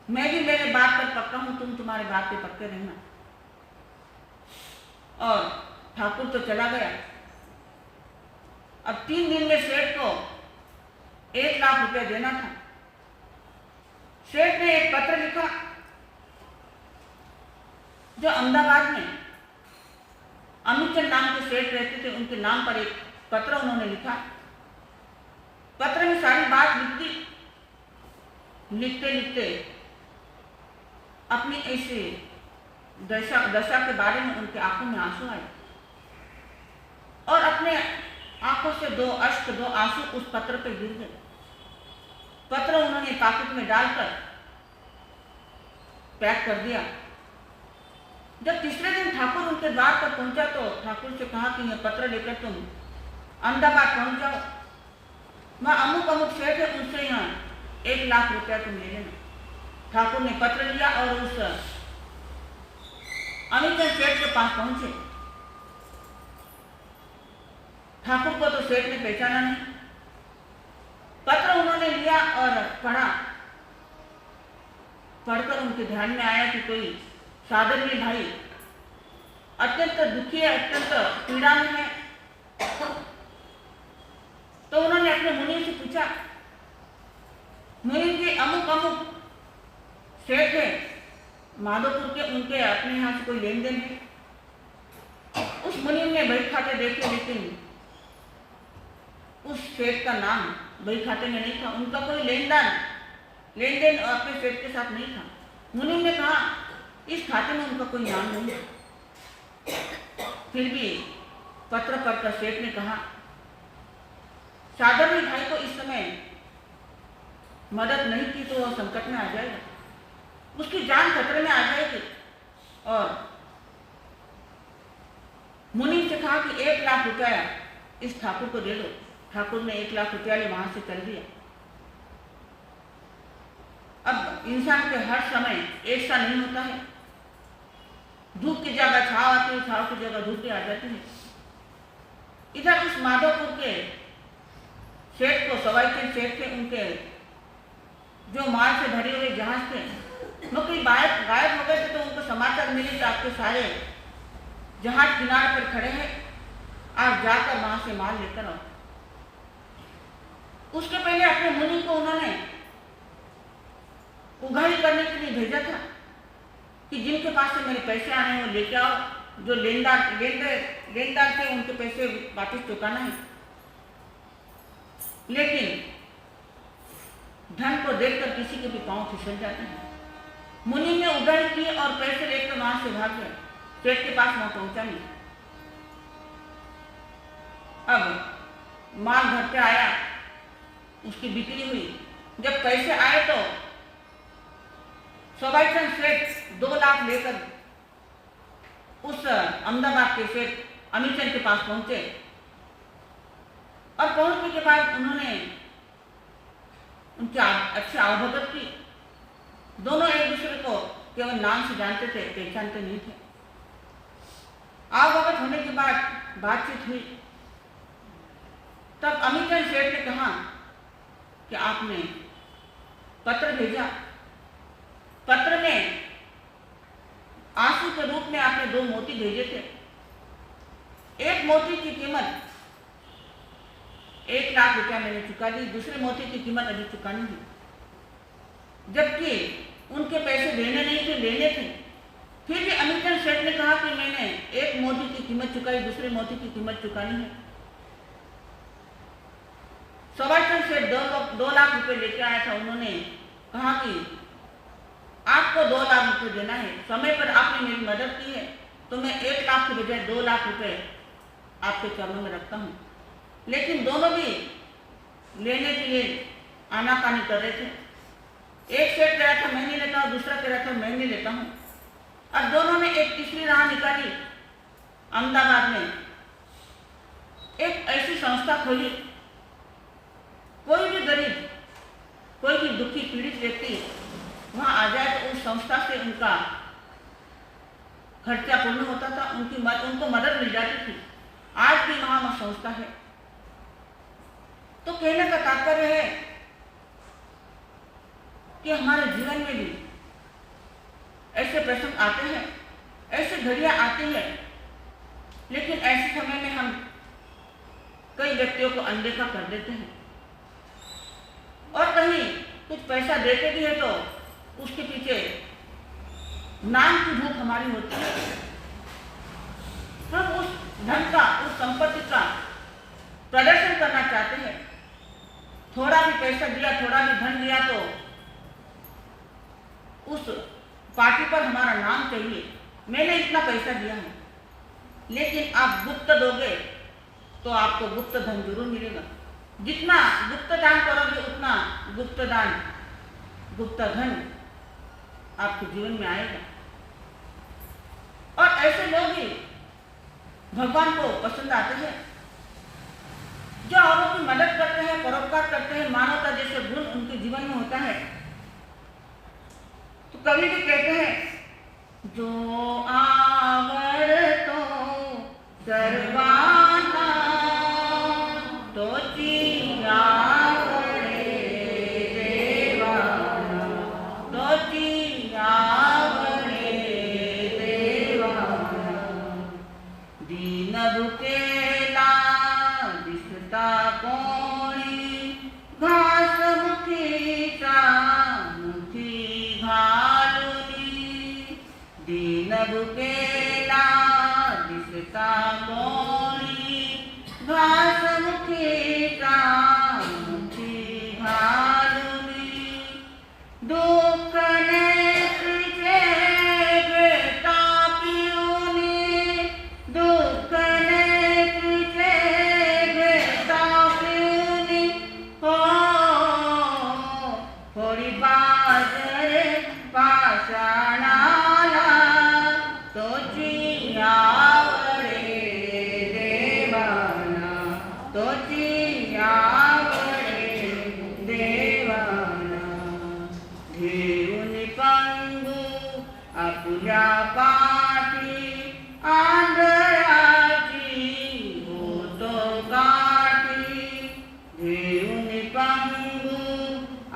मैं भी मेरे बात पर पक्का हूं, तुम तुम्हारे बात पे पक्के रहना। और ठाकुर तो चला गया। अब 3 दिन में सेठ को 1 लाख रुपया देना था। सेठ ने एक पत्र लिखा, जो अहमदाबाद में अमितचंद नाम के सेठ रहते थे, उनके नाम पर एक पत्र उन्होंने लिखा। पत्र में सारी बात लिख दी। लिखते लिखते अपनी ऐसे दशा के बारे में उनके आंखों में आंसू आए और अपने आंखों से 2 आंसू उस पत्र पर गिर गए। पत्र उन्होंने पॉकेट में डालकर पैक कर दिया। जब तीसरे दिन ठाकुर उनके द्वार पर पहुंचा तो ठाकुर से कहा कि यह पत्र लेकर तुम अहमदाबाद पहुंच जाओ, वहाँ अमुक अमुक सेठ है, उनसे यहाँ 1 लाख रुपया तुम ले लेना। ठाकुर ने पत्र लिया और उस अमीचंद सेठ के पास पहुंचे। ठाकुर को तो सेठ ने पहचाना नहीं। पत्र उन्होंने लिया और पढ़ा। पढ़कर उनके ध्यान में आया कि कोई साधर्मी भाई अत्यंत दुखी है, अत्यंत पीड़ा में है। तो उन्होंने अपने मुनि से पूछा, मुनि जी अमुक अमुक सेठ है माधोपुर के, उनके अपने यहाँ से कोई लेन देन है। उस मुनि ने बही खाते देखे, लेकिन उस सेठ का नाम बही खाते में नहीं था। उनका कोई लेन देन अपने सेठ के साथ नहीं था। मुनि ने कहा इस खाते में उनका कोई नाम नहीं है। फिर भी पत्र पढ़कर सेठ ने कहा साधर्मी भाई को इस समय मदद नहीं की तो वह संकट में आ जाएगा, उसकी जान खतरे में आ जाएगी। और मुनि से कहा कि 1 लाख रुपया इस ठाकुर को दे दो। ठाकुर ने 1 लाख रुपया ले वहां से चल दिया। अब इंसान के हर समय एक सा नहीं होता है। धूप की जगह छाव आती है, छाव की जगह धूप भी आ जाती है। इधर उस माधोपुर के सेठ को, सवाई के सेठ थे, उनके जो माल से भरे हुए जहाज थे वो कोई गायब हो गए थे। तो उनको समाचार मिले कि आपके सारे जहाज किनारे पर खड़े हैं, आप जाकर वहां से माल लेकर आओ। उसके पहले अपने मुनि को उन्होंने उघाड़ी करने के लिए भेजा था कि जिनके पास से मेरे पैसे आने हैं वो लेके आओ, जो लेनदार थे उनके पैसे वापस चुकाना है। लेकिन धन को देखकर किसी के भी पांव फिसल जाते हैं। मुनि ने उघाड़ी की और पैसे लेकर वहां से भाग गए। सेठ के पास वहां पहुंचा नहीं। अब माल घर पे आया, उसकी बिक्री हुई। जब पैसे आए तो सवाईचंद सेठ 2 लाख लेकर उस अहमदाबाद के सेठ अमीचंद के पास पहुंचे। और पहुंचने के बाद उन्होंने उनकी अच्छी आवभगत की। दोनों एक दूसरे को केवल नाम से जानते थे, पहचानते नहीं थे। आवभगत होने के बाद बातचीत हुई। तब अमीचंद सेठ ने कहा कि आपने पत्र भेजा, पत्र में आंसू के रूप में आपने 2 मोती भेजे थे। एक मोती की कीमत 1 लाख रुपया मैंने चुका दी, दूसरे मोती की कीमत अभी चुकानी है। जबकि उनके पैसे देने नहीं थे, लेने थे। फिर भी अमीचंद सेठ ने कहा कि मैंने एक मोती की कीमत चुकाई, दूसरे मोती की कीमत चुकानी है। सवाईचंद सेठ 2 लाख रुपए लेके आया था। उन्होंने कहा कि आपको 2 लाख रुपए देना है, समय पर आपने मेरी मदद की है तो मैं 1 लाख के बजाय 2 लाख रुपए आपके चरणों में रखता हूँ। लेकिन दोनों भी लेने के लिए आनाकानी कर रहे थे। एक सेठ कह रहा था मैं नहीं लेता हूँ, दूसरा कह रहा था मैं नहीं लेता हूँ। अब दोनों ने एक तीसरी राह निकाली। अहमदाबाद में एक ऐसी संस्था खोली, कोई भी गरीब, कोई भी दुखी पीड़ित व्यक्ति वहां आ जाए तो उस संस्था से उनका खर्चा पूर्ण होता था, उनको मदद मिल जाती थी। आज भी वहां वह संस्था है। तो कहने का तात्पर्य है कि हमारे जीवन में भी ऐसे प्रसंग आते हैं, ऐसे घड़ियां आती हैं, लेकिन ऐसे समय में हम कई व्यक्तियों को अनदेखा कर देते हैं और कहीं कुछ पैसा देते भी है तो उसके पीछे नाम की भूख हमारी होती है। हम उस धन का, उस संपत्ति का प्रदर्शन करना चाहते हैं। थोड़ा भी पैसा दिया, थोड़ा भी धन दिया तो उस पार्टी पर हमारा नाम चाहिए, मैंने इतना पैसा दिया है। लेकिन आप गुप्त दोगे तो आपको गुप्त धन जरूर मिलेगा। जितना गुप्त दान करोगे उतना गुप्त धन आपके जीवन में आएगा। और ऐसे लोग ही भगवान को पसंद आते हैं, जो औरों की मदद करते हैं, परोपकार करते हैं, मानवता जैसे गुण उनके जीवन में होता है। तो कवि भी कहते हैं, जो आवर तो सर्वाना तो आवड़े देवाना, तो आवड़े देवाना, दीन भुकेला दिसता कोणी, घास मुखीचा मुठी घालुनी, दीन भुकेला दिसता कोणी, घास मुखीचा मुठी घालुनी, दुःख नेत्रीचे घेता पिऊनी, दुःख नेत्रीचे घेता पिऊनी, हो थोडी बाजरे पाषाणाला तोची आवडे देवाना, तोची आवडे देवाना, घेऊन पंगू आपुल्या पाठी, आंधळाची होतो गाठी, घेऊन पंगू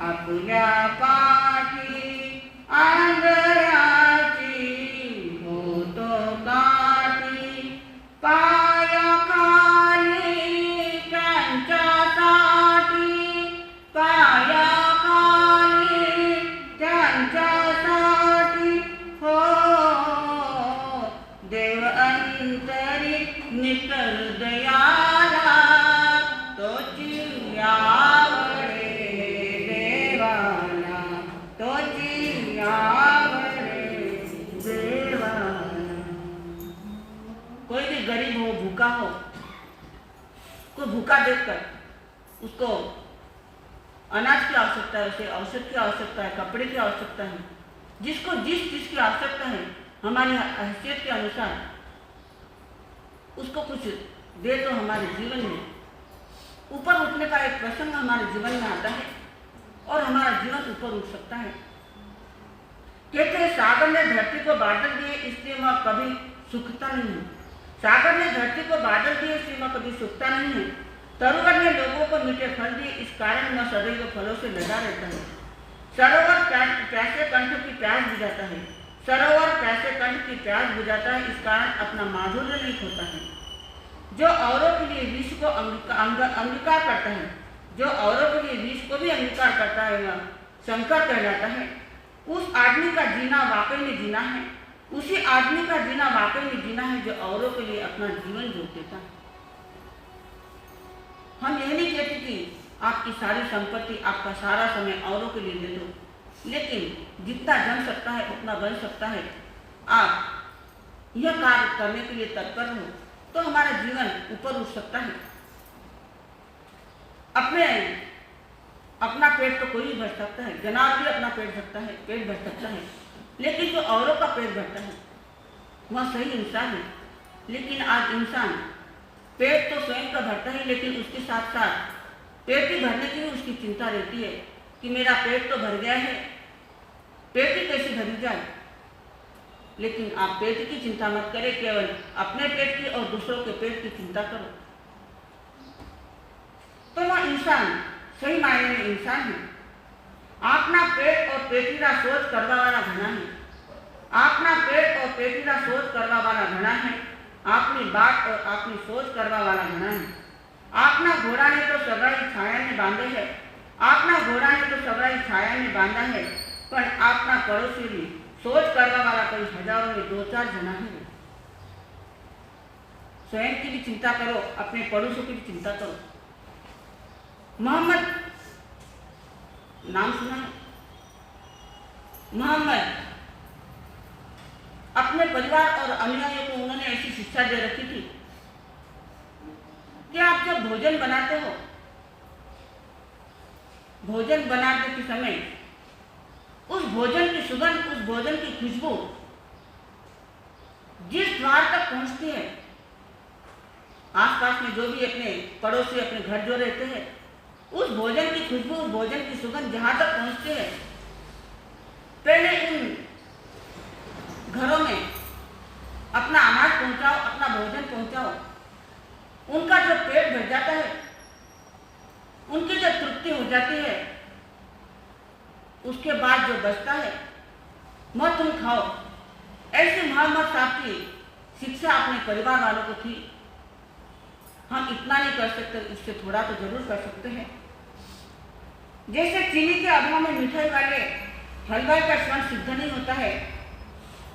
आपुल्या पाठी, आंधळाची होतो गाठी, पायाखाली त्यांच्यासाठी, पायाखाली त्यांच्यासाठी, हो देव अंतरी निकल दयाला, तोची आवडे देवाला, तोची आवडे देवाला। कोई भी गरीब हो, भूखा हो, कोई भूखा देखकर उसको अनाज की आवश्यकता है, उसे औषध की आवश्यकता है, कपड़े की आवश्यकता है, जिसको जिस चीज की आवश्यकता है हमारी हैसियत के अनुसार उसको कुछ दे तो हमारे जीवन में ऊपर उठने का एक प्रसंग हमारे जीवन में आता है और हमारा जीवन ऊपर उठ सकता है। कहते हैं सागर ने धरती को बादल दिए इसलिए वह कभी सूखता नहीं है, सागर ने धरती को बादल दिए इसलिए वह कभी सूखता नहीं है, तरुवर ने लोगों को मीठे फल दिए इस कारण वह सदैव फलों से लदा रहता है, सरोवर प्यासे कंठ की प्यास बुझाता है, सरोवर प्यासे कंठ की प्यास बुझाता है, इस कारण अपना माधुर्य नहीं खोता है, जो औरों के लिए विष को अंगीकार करता है, जो औरों के लिए विष को भी अंगीकार करता है वह शंकर कहलाता है। उस आदमी का जीना वाकई में जीना है, उसी आदमी का जीना वाकई में जीना है जो औरों के लिए अपना जीवन जोत देता है। हम यह नहीं कहते कि आपकी सारी संपत्ति, आपका सारा समय औरों के लिए दे दो, लेकिन जितना जम सकता है उतना बन सकता है आप यह कार्य करने के लिए तत्पर हो तो हमारा जीवन ऊपर उठ सकता है। अपना पेट तो कोई भी भर सकता है, जनाब भी अपना पेट भर सकता है, लेकिन जो औरों का पेट भरता है वह सही इंसान है। लेकिन आज इंसान पेट तो स्वयं का भरता है, लेकिन उसके साथ साथ पेट ही भरने की भी उसकी चिंता रहती है कि मेरा पेट तो भर गया है, पेट ही कैसे भरी जाए। लेकिन आप पेट की चिंता मत करें, केवल अपने पेट की और दूसरों के पेट की चिंता करो, तो वह इंसान सही मायने में इंसान है। आपना पेट और पेटीरा सोच करवा वाला घना है, आपना पेट और पेटीरा सोच करवा वाला घना है, आपनी बात और आपनी सोच करवा वाला घना है। आपना घोड़ा ने तो सगळाई छाया में बांधे है, आपना घोड़ा ने तो सगळाई छाया में बांधा है, पर आपना पड़ोसी भी सोच करवा वाला कई हजारों में 2-4 जना है। स्वयं की भी चिंता करो, अपने पड़ोसों की भी चिंता करो। मोहम्मद नाम सुना है? मोहम्मद अपने परिवार और अनुयायियों को उन्होंने ऐसी शिक्षा दे रखी थी कि आप जब भोजन बनाते हो, भोजन बनाते के समय उस भोजन की सुगंध, उस भोजन की खुशबू जिस द्वार तक पहुंचती है आसपास में जो भी अपने पड़ोसी अपने घर जो रहते हैं, उस भोजन की खुशबू, उस भोजन की सुगंध जहाँ तक पहुँचती है, पहले उन घरों में अपना अनाज पहुँचाओ, अपना भोजन पहुँचाओ। उनका जो पेट भर जाता है, उनकी जो तृप्ति हो जाती है, उसके बाद जो बचता है मत तुम खाओ। ऐसी मोहम्मद साहब की शिक्षा अपने परिवार वालों को थी। हम इतना नहीं कर सकते, इससे थोड़ा तो जरूर कर सकते हैं। जैसे चीनी के अभाव में मिठाई वाले हलवाई का श्रम सिद्ध नहीं होता है,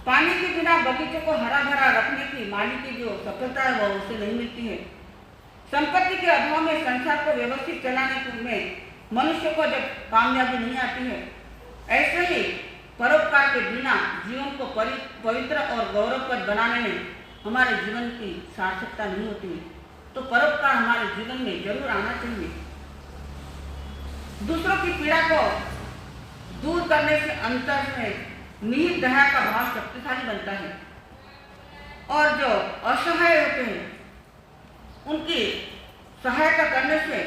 पानी के बिना बगीचे को हरा भरा रखने की माली की जो सफलता है वह उसे नहीं मिलती है। संपत्ति के अभाव में संसार को व्यवस्थित चलाने में मनुष्य को जब कामयाबी नहीं आती है, ऐसे ही परोपकार के बिना जीवन को पवित्र और गौरवप्रद बनाने में हमारे जीवन की सार्थकता नहीं होती है। तो परोपकार हमारे जीवन में जरूर आना चाहिए। दूसरों की पीड़ा को दूर करने से अंतर में निहित दया का भाव शक्तिशाली बनता है, और जो असहाय होते हैं उनकी सहायता करने से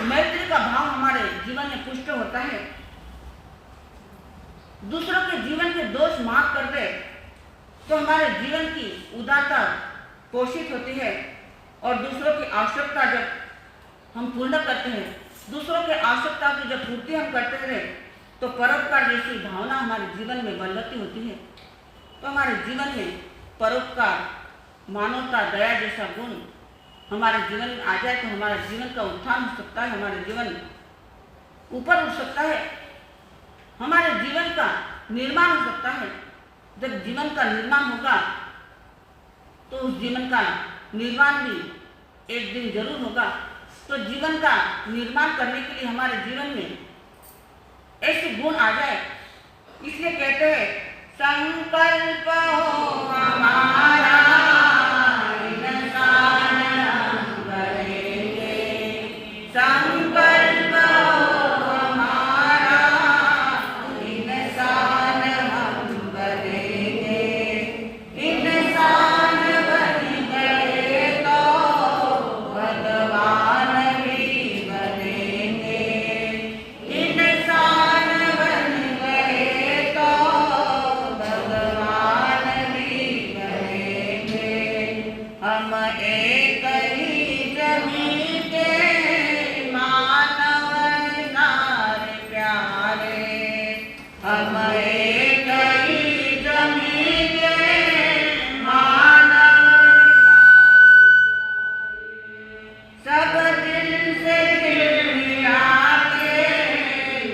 मैत्री का भाव हमारे जीवन में पुष्ट होता है। दूसरों के जीवन के दोष माफ कर दे तो हमारे जीवन की उदारता पोषित होती है, और दूसरों की आवश्यकता जब हम पूर्ण करते हैं, दूसरों के आवश्यकता की जब पूर्ति हम करते हैं, तो परोपकार जैसी भावना हमारे जीवन में बलवती होती है। तो हमारे जीवन में परोपकार, मानवता, दया जैसा गुण हमारे जीवन में आ जाए तो हमारे जीवन का उत्थान हो सकता है, हमारे जीवन ऊपर उठ सकता है, हमारे जीवन का निर्माण हो सकता है। जब जीवन का निर्माण होगा तो उस जीवन का निर्माण भी एक दिन जरूर होगा। तो जीवन का निर्माण करने के लिए हमारे जीवन में ऐसे गुण आ जाए, इसलिए कहते हैं संकल्प हो हमारा इंसान हम करेंगे, संकल्प हो हमारा इंसान हम बनेंगे, इंसान बन गए तो भगवान भी बनेंगे, इंसान बन गए तो भगवान भी बनेंगे। हम एक ही जमीन के मानव नारे प्यारे, हम एक ही जमीन के मानव सब दिल से दिल मिला के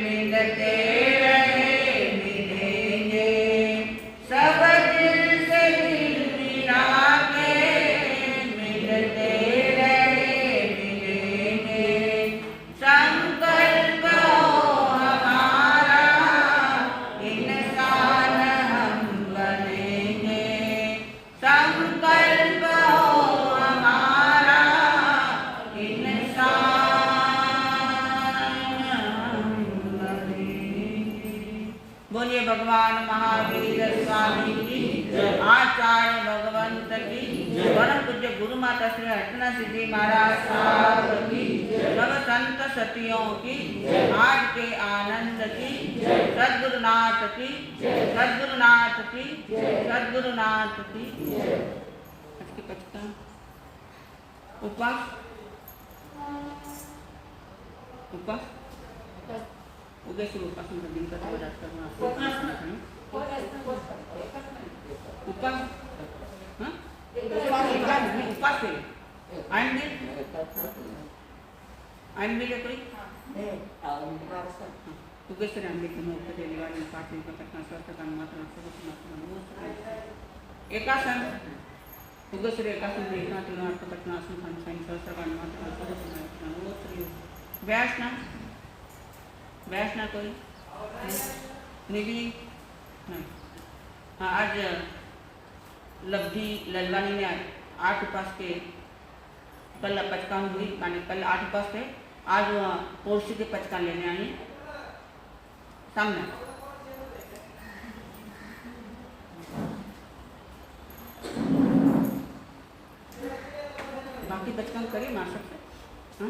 मिलते रहे मिलेंगे, सब दिल से दिल मिला के मिलते रहे मिलेंगे। संकल्प हो हमारा इंसान हम बनेंगे, संकल्प हो हमारा इंसान हम बनेंगे। बोलिए भगवान महावीर स्वामी की, आचार्य भगवंत की, परम पूज्य गुरु माता श्री हरकना सिद्धि महाराज साहब की, सब संत सतियों की, आज के आनंद की, सद्गुरुनाथ की, सद्गुरुनाथ की, सद्गुरुनाथ की। आज के पचका उपवास उपवास उगे शुरू उपासन दिन का थोड़ा करना उपवास, हाँ उपवास है। आइन मिले कोई उगे से हम लेकिन मुक्त देने वाले पाठ में पटकना स्वस्थ का मात्र एकासन उगे से एकासन देखना तीनों आपको पटकना आसन खान साइन स्वस्थ का मात्र व्यास ना कोई निधि नहीं। हाँ, आज लब्धि ललवानी में 8 उपास के कल पचकान हुई, माने कल 8 उपास थे, आज वह पोर्सी के पचकान लेने आई सामने। बाकी भाभी बचपन करी माँ सबसे, हाँ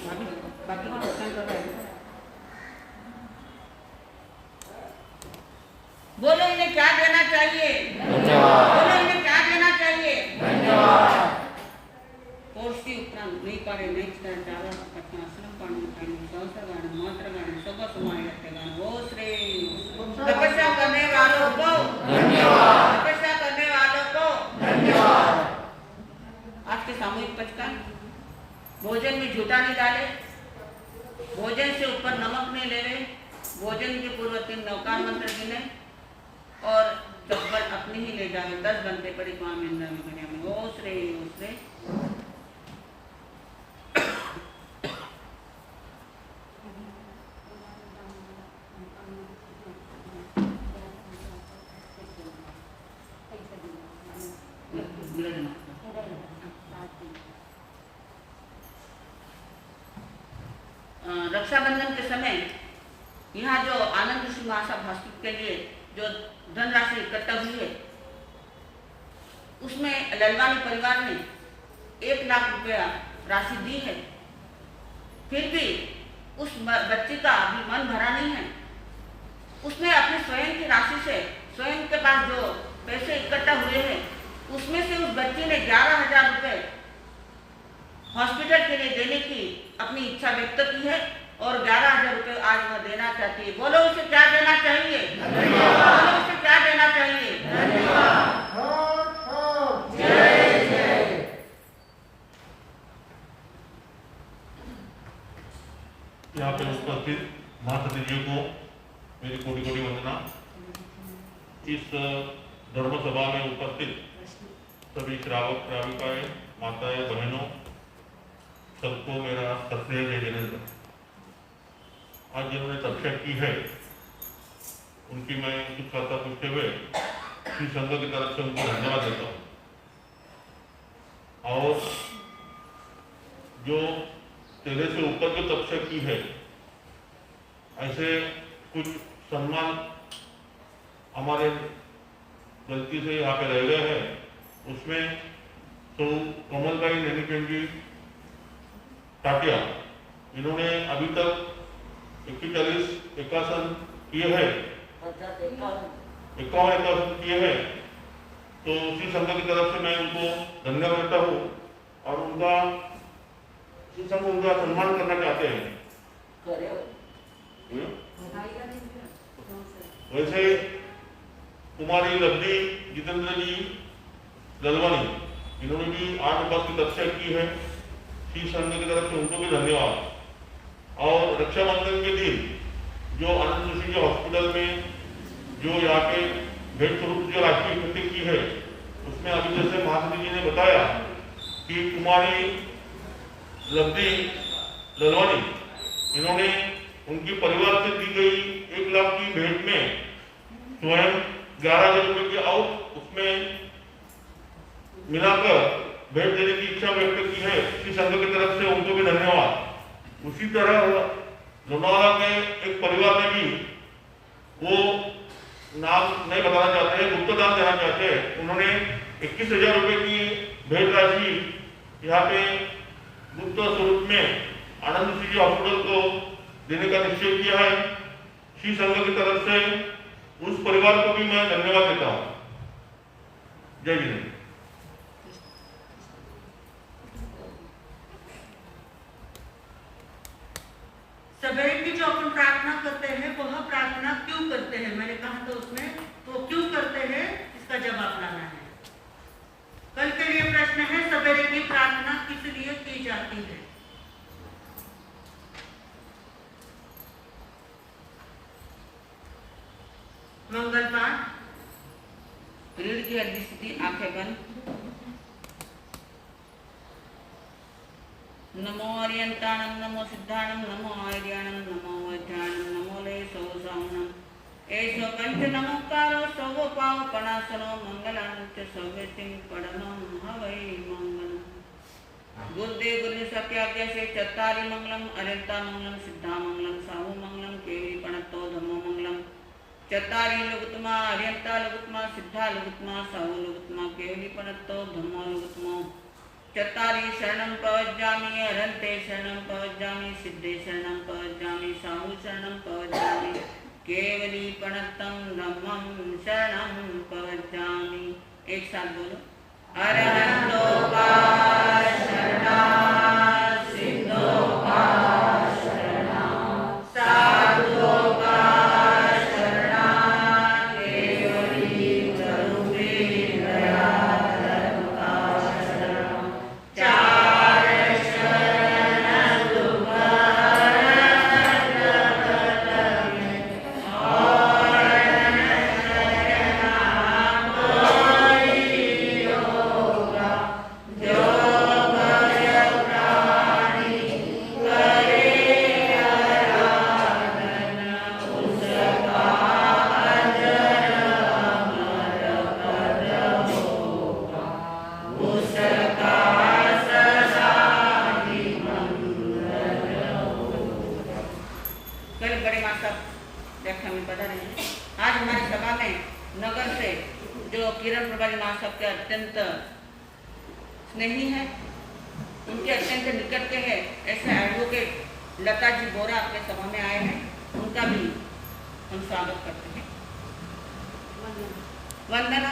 भाभी बाकी को बचपन कर रहे हैं। बोलो इन्हें क्या देना चाहिए? बोलो इन्हें क्या देना चाहिए? कोर्सी उपरांत नहीं पारे नेक्स्ट चावल पटना असलम पानी खाने संसार गाने मात्र गाने सब समाये रहते गाने। ओ श्री तपस्या करने वालों को धन्यवाद, तपस्या करने वालों को धन्यवाद। आज के सामूहिक पचकान भोजन में झूठा नहीं डाले, भोजन से ऊपर नमक नहीं ले रहे, भोजन के पूर्व 3 नवकार मंत्र गिने और चप्पल अपनी ही ले जाए। 10 घंटे पड़ी स्वामी इंद्र में दुनिया में। ओ श्री ओ श्री रक्षाबंधन के समय यहाँ जो आनंद ऋषि महासभा हॉस्पिटल के लिए जो धनराशि इकट्ठा हुई है, उसमें ललवानी परिवार ने 1 लाख रुपया राशि दी है। फिर भी उस बच्ची का अभी मन भरा नहीं है। उसने अपने स्वयं की राशि से, स्वयं के पास जो पैसे इकट्ठा हुए हैं, उसमें से उस बच्ची ने 11,000 रुपये हॉस्पिटल के लिए देने की अपनी इच्छा व्यक्त की है और 11,000 रुपये आज वह देना चाहती है। बोलो उसे क्या देना चाहिए? बोलो उसे क्या देना चाहिए?
यहाँ पे उपस्थित माता दीदियों को मेरी कोटि कोटि वंदना। इस धर्म सभा में उपस्थित सभी श्रावक श्राविकाएं, माताएं, बहनों, सबको मेरा सत्य जय जिनेन्द्र। आज जिन्होंने तपस्या की है उनकी मैं कुछ खाता पूछते हुए श्री संघ की तरफ से उनको धन्यवाद देता हूँ। और जो तेरे से ऊपर जो तपस्या की है, ऐसे कुछ सम्मान हमारे गलती से यहाँ पे रह गए हैं। उसमें तो कमल भाई नैनीकेंडी टाटिया, इन्होंने अभी तक 41 एकासन किए हैं, 51 एकासन किए हैं। तो उसी संघ की तरफ से मैं उनको धन्यवाद देता हूँ और उनका सम्मान करना चाहते हैं। वैसे कुमारी लब्धि जितेंद्र जी ललवानी, इन्होंने भी 8 वर्ष की तपस्या की है। श्री संघ की तरफ से उनको भी धन्यवाद। और रक्षाबंधन के दिन जो आनंद ऋषि के हॉस्पिटल में जो यहाँ पे भेंट स्वरूप जो राशि इकट्ठी की है, उसमें अभी जैसे महासती जी ने बताया कि कुमारी लब्धि ललवानी, इन्होंने उनकी परिवार से दी गई 1 लाख की भेंट में स्वयं 11,000 रुपये की आउट उसमें मिलाकर भेंट देने की इच्छा व्यक्त की है। इसी संघ की तरफ से उनको भी धन्यवाद। उसी तरह लोनावाला के एक परिवार ने भी, वो नाम नहीं बताना चाहते हैं, गुप्त दान देना चाहते हैं। उन्होंने 21,000 रुपये की भेंट राशि यहाँ पे गुप्त स्वरूप में आनंद ऋषि जी हॉस्पिटल को देने का निश्चय किया है। श्री संघ की तरफ से उस परिवार को भी मैं धन्यवाद देता हूँ। जय जिनेन्द्र।
सवेरे की जो अपन प्रार्थना करते हैं, वह प्रार्थना क्यों करते हैं? मैंने कहा तो उसमें तो क्यों करते हैं, इसका जवाब लाना है। कल के लिए प्रश्न है, सवेरे की प्रार्थना किस लिए की जाती है? मंगल पाठ।
रीढ़ की हड्डी स्थिति, आंखें बंद। नमो अर्यंताणं, नमो सिद्धाणं, नमो आर्याणं, नमो वैद्याणं, नमो लेसोसावणं। एषो पंच नमोकारो सर्वोपावपणासनो मंगलांच सर्वेतिं पडनं हवै मंगलम्। गुरुदेव गुरु सत्याज्ञा से चत्तारि मंगलम, अर्यंता मंगलम, सिद्धा मंगलम, साहु मंगलम, केवली पणत्तो धम्मो मंगलम। चत्तारि लघुत्तमा, अर्यंता लघुत्तमा, सिद्धा लघुत्तमा, साहु लघुत्तमा, केवली पणत्तो धम्मो लघुत्तमो। चत्वारि शरणं प्रवज्जामि, अरन्ते शरणं प्रवज्जामि, सिद्धे शरणं प्रवज्जामि, साहु शरणं प्रवज्जामि, केवली प्रणतं धम्मं शरणं प्रवज्जामि। एक साथ बोलो। अरहंतो का शरणं, सिद्धो का शरणं, साधुओं का शरणं, केवली स्वरूपी दया धर्म का शरणं, चार शरण दुख हरण करने, और शरण कोई होगा, जो भय प्राणी करे आराधन, उसका अजर अमर पद होगा, उसका सदा ही मंगल होगा। कल बड़े माँ साहब व्याख्या में बता रहे हैं। आज हमारी सभा में नगर से जो किरण प्रभारी माँ साहब के अत्यंत स्नेही है, उनके अत्यंत निकट के हैं, ऐसे एडवोकेट लता जी बोरा आपके सभा में आए हैं, उनका भी हम स्वागत करते हैं। वंदना।